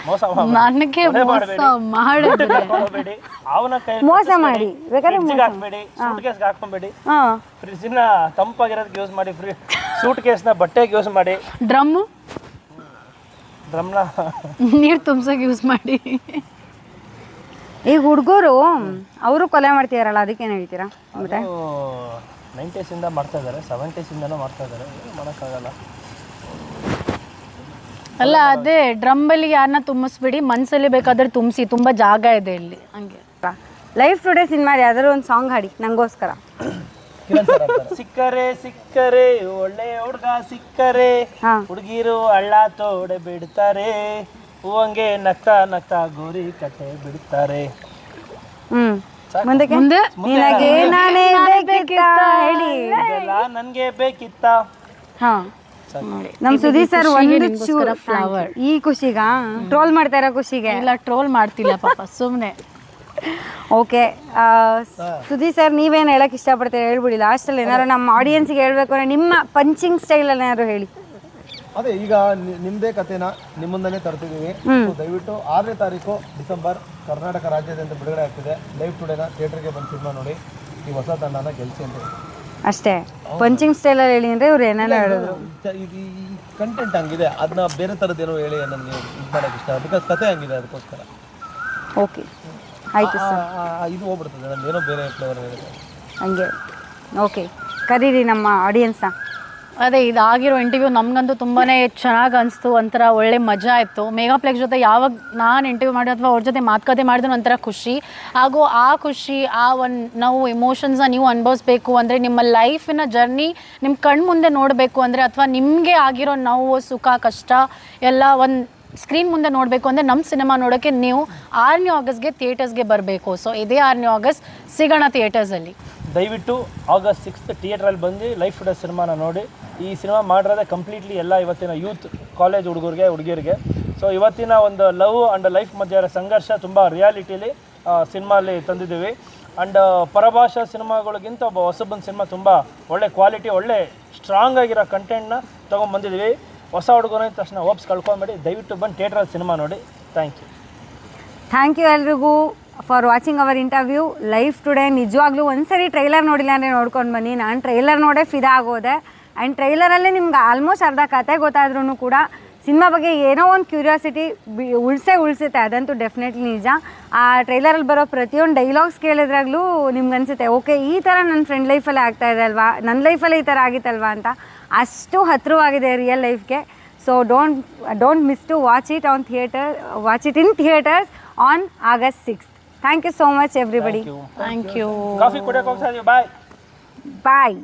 ಮೋಸ ನನಗೆ ಮೋಸ ಮಾಡಿದ್ರೆ ಮಾಡಬೇಡಿ, ಅವನ ಕೈ ಮೋಸ ಮಾಡಿ ಬೇಕಾದ್ರೆ ಫ್ರಿಡ್ಜ್ಗೆ ಹಾಕ್ಬೇಡಿ, ಸೂಟ್ ಕೇಸ್ಗೆ ಹಾಕೊಂಬೇಡಿ. ಹಾಂ, ಫ್ರಿಡ್ಜ್ನ ತಂಪಾಗಿರೋದಕ್ಕೆ ಯೂಸ್ ಮಾಡಿ, ಸೂಟ್ ಕೇಸ್ನ ಬಟ್ಟೆಗೆ ಯೂಸ್ ಮಾಡಿ, ಡ್ರಮ್ಮು ಡ್ರಮ್ನ ನೀರು ತುಂಬ್ಸೋಕೆ ಯೂಸ್ ಮಾಡಿ. ಈಗ ಹುಡುಗರು ಅವರು ಕೊಲೆ ಮಾಡ್ತೀಯಾರಲ್ಲ, ಅದಕ್ಕೇನು ಹೇಳ್ತೀರಾ? ಮತ್ತೆ 90s ಇಂದ ಮಾಡ್ತಾ ಇದ್ದಾರೆ, 70s ಇಂದನೂ ಮಾಡ್ತಾ ಇದ್ದಾರೆ, ಏನು ಮಾಡೋಕ್ಕಾಗಲ್ಲ. ಅಲ್ಲ ಅದೇ ಡ್ರಮ್ಮಲ್ಲಿ ಯಾರನ್ನ ತುಂಬಿಸ್ಬಿಡಿ, ಮನಸ್ಸಲ್ಲಿ ಬೇಕಾದ್ರೆ ತುಂಬಿಸಿ, ತುಂಬ ಜಾಗ ಇದೆ ಇಲ್ಲಿ ಹಂಗೆ. ಲೈಫ್ ಟುಡೇ ಸಿನಿಮಾ ಯಾವ್ದಾದ್ರು ಒಂದು ಸಾಂಗ್ ಹಾಡಿ ನಂಗೋಸ್ಕರ. ಸಿಕ್ಕರೆ ಸಿಕ್ಕರೆ ಒಳ್ಳೆ ಹುಡುಗ ಸಿಕ್ಕರೆ, ಹಾ. ಹುಡುಗಿರು ಹಳ್ಳ ತೋಡೆ ಬಿಡ್ತಾರೆ, ಹೂವಂಗೆ ನಗ್ತಾ ನಗ್ತಾ ಗೋರಿ ಕಟ್ಟೆ ಬಿಡ್ತಾರೆ. ಮುಂದಕ್ಕೆ ಮುಂದೆ ನಿನಗೆ ನಾನೇ ಬೇಕಿತ್ತ ಹೇಳಿ. ಇದೆಲ್ಲ ನನ್ಗೆ ಬೇಕಿತ್ತ. ಹಾ, ನಮ್ ಸುದೀಪ್ ಸರ್ ಒಂದು flower. ಈ ಖುಷಿಗ ಟ್ರೋಲ್ ಮಾಡ್ತಾರ ಖುಷಿಗೆ. ಇಲ್ಲ ಟ್ರೋಲ್ ಮಾಡ್ತಿಲ್ಲ ಪಾಪ, ಸುಮ್ಮನೆ. ಓಕೆ, ಸುದೀಪ್ ಸರ್ ನೀವೇನು ಹೇಳಕ್ ಇಷ್ಟಪಡ್ತೀರಾ ಹೇಳ್ಬಿಡಿ ಲಾಸ್ಟಲ್ಲಿ. ಏನಾದ್ರು ನಮ್ಮ ಆಡಿಯನ್ಸ್ಗೆ ಹೇಳ್ಬೇಕು ಅಂದ್ರೆ ನಿಮ್ಮ ಪಂಚಿಂಗ್ ಸ್ಟೈಲಲ್ಲಿ ಏನಾದ್ರು ಹೇಳಿ. ಅದೇ ಈಗ ನಿಮ್ಮದೇ ಕಥೆನ ನಿಮ್ಮ ಮುಂದೆನೇ ತರ್ತಿದ್ದೀವಿ. ದಯವಿಟ್ಟು 6ನೇ ತಾರೀಕು ಡಿಸೆಂಬರ್ ಕರ್ನಾಟಕ ರಾಜ್ಯಾದ್ಯಂತ ಬಿಡುಗಡೆ ಆಗ್ತಿದೆ. ಲೈವ್ ಟುಡೇನ ಥಿಯೇಟರ್ಗೆ ಬಂದು ಸಿನಿಮಾ ನೋಡಿ, ಈ ಹೊಸ ತಂಡನ ಗೆಲ್ಸಿ ಅಂತ ಹೇಳಿ ಅಷ್ಟೇ. ಪಂಚಿಂಗ್ ಸ್ಟೈಲಲ್ಲಿ ಹೇಳಿ ಅಂದರೆ ಇವ್ರು ಏನೇನೋ ಹೇಳಿದ್ರು. ಈ ಕಂಟೆಂಟ್ ಹಂಗಿದೆ, ಅದನ್ನ ಬೇರೆ ಥರದ್ದೇನೋ ಹೇಳಿ ನನಗೆ ಇದು ಮಾಡೋಕ್ಕೆ ಇಷ್ಟ, ಬಿಕಾಸ್ ಕತೆ ಹಂಗಿದೆ, ಅದಕ್ಕೋಸ್ಕರ. ಓಕೆ, ಆಯಿತು ಸರ್. ಇದು ಹೋಗ್ಬಿಡ್ತದೆ, ನಾನು ಏನೋ ಬೇರೆ ಫ್ಲೇವರ್ ಹೇಳಿದೆ ಹಂಗೆ. ಓಕೆ, ಕರೀರಿ ನಮ್ಮ ಆಡಿಯನ್ಸ್ನ. ಅದೇ ಇದಾಗಿರೋ ಇಂಟರ್ವ್ಯೂ ನಮಗಂತೂ ತುಂಬಾ ಚೆನ್ನಾಗಿ ಅನಿಸ್ತು, ಒಂಥರ ಒಳ್ಳೆ ಮಜಾ ಆಯಿತು. ಮೆಗಾಪ್ಲೆಕ್ಸ್ ಜೊತೆ ಯಾವಾಗ ನಾನು ಇಂಟರ್ವ್ಯೂ ಮಾಡಿ ಅಥವಾ ಅವ್ರ ಜೊತೆ ಮಾತುಕತೆ ಮಾಡಿದ್ರೆ ಒಂಥರ ಖುಷಿ. ಹಾಗೂ ಆ ಖುಷಿ, ಆ ಒಂದು ನಾವು ಎಮೋಷನ್ಸ್ನ ನೀವು ಅನುಭವಿಸ್ಬೇಕು ಅಂದರೆ, ನಿಮ್ಮ ಲೈಫಿನ ಜರ್ನಿ ನಿಮ್ಮ ಕಣ್ಣು ಮುಂದೆ ನೋಡಬೇಕು ಅಂದರೆ, ಅಥವಾ ನಿಮಗೆ ಆಗಿರೋ ನೋವು ಸುಖ ಕಷ್ಟ ಎಲ್ಲ ಒಂದು ಸ್ಕ್ರೀನ್ ಮುಂದೆ ನೋಡಬೇಕು ಅಂದರೆ ನಮ್ಮ ಸಿನಿಮಾ ನೋಡೋಕ್ಕೆ ನೀವು 6ನೇ ಆಗಸ್ಟ್ಗೆ ಥಿಯೇಟರ್ಸ್ಗೆ ಬರಬೇಕು. ಸೊ ಇದೇ 6ನೇ ಆಗಸ್ಟ್ ಸಿಗೋಣ ಥಿಯೇಟರ್ಸಲ್ಲಿ. ದಯವಿಟ್ಟು August 6 ಥಿಯೇಟ್ರಲ್ಲಿ ಬಂದು ಲೈಫ್ ಟುಡೇ ಸಿನಿಮಾನ ನೋಡಿ. ಈ ಸಿನಿಮಾ ಮಾಡಿರೋದೇ ಕಂಪ್ಲೀಟ್ಲಿ ಎಲ್ಲ ಇವತ್ತಿನ ಯೂತ್ ಕಾಲೇಜ್ ಹುಡುಗರಿಗೆ. ಸೊ ಇವತ್ತಿನ ಒಂದು ಲವ್ ಆ್ಯಂಡ್ ಲೈಫ್ ಮಧ್ಯೆ ಇರೋ ಸಂಘರ್ಷ ತುಂಬ ರಿಯಾಲಿಟಿಲಿ ಸಿನಿಮಾಲಿ ತಂದಿದ್ದೀವಿ. ಆ್ಯಂಡ್ ಪರಭಾಷಾ ಸಿನಿಮಾಗಳಿಗಿಂತ ಒಬ್ಬ ಹೊಸಬಂದು ಸಿನಿಮಾ ತುಂಬ ಒಳ್ಳೆ ಕ್ವಾಲಿಟಿ, ಒಳ್ಳೆ ಸ್ಟ್ರಾಂಗ್ ಆಗಿರೋ ಕಂಟೆಂಟ್ನ ತೊಗೊಂಡ್ಬಂದಿದ್ದೀವಿ. ಹೊಸ ಹುಡುಗನ ತಕ್ಷಣ ಹೋಪ್ಸ್ ಕಳ್ಕೊಂಬೇಡಿ, ದಯವಿಟ್ಟು ಬಂದು ಥಿಯೇಟ್ರಲ್ಲಿ ಸಿನಿಮಾ ನೋಡಿ. ಥ್ಯಾಂಕ್ ಯು ಎಲ್ರಿಗೂ for watching our interview. Life today ನಿಜವಾಗ್ಲೂ ಒಂದ್ಸರಿ ಟ್ರೈಲರ್ ನೋಡಿಲ್ಲ ಅಂದರೆ ನೋಡ್ಕೊಂಡು ಬನ್ನಿ. ನಾನು ಟ್ರೈಲರ್ ನೋಡೇ ಫಿದಾ ಆಗೋದೆ. ಆ್ಯಂಡ್ ಟ್ರೈಲರಲ್ಲೇ ನಿಮ್ಗೆ ಆಲ್ಮೋಸ್ಟ್ ಅರ್ಧ ಕತೆ ಗೊತ್ತಾದ್ರೂ ಕೂಡ ಸಿನಿಮಾ ಬಗ್ಗೆ ಏನೋ ಒಂದು ಕ್ಯೂರಿಯಾಸಿಟಿ ಉಳಿಸುತ್ತೆ, ಅದಂತೂ ಡೆಫಿನೆಟ್ಲಿ ನಿಜ. ಆ ಟ್ರೈಲರಲ್ಲಿ ಬರೋ ಪ್ರತಿಯೊಂದು ಡೈಲಾಗ್ಸ್ ಕೇಳಿದ್ರಾಗಲೂ ನಿಮ್ಗೆ ಅನಿಸುತ್ತೆ, ಓಕೆ ಈ ಥರ ನನ್ನ ಫ್ರೆಂಡ್ ಲೈಫಲ್ಲೇ ಆಗ್ತಾಯಿದೆ ಅಲ್ವಾ, ನನ್ನ ಲೈಫಲ್ಲೇ ಈ ಥರ ಆಗಿತ್ತಲ್ವಾ ಅಂತ. ಅಷ್ಟು ಹತ್ತಿರವಾಗಿದೆ ರಿಯಲ್ ಲೈಫ್ಗೆ. So don't miss to watch it in theatres on August 6th. Thank you so much everybody. Thank you. Coffee ಕುಡಿಯೋಕೆ ಹೋಗ್ತಾ ಇದೀವಿ. ಬಾಯ್.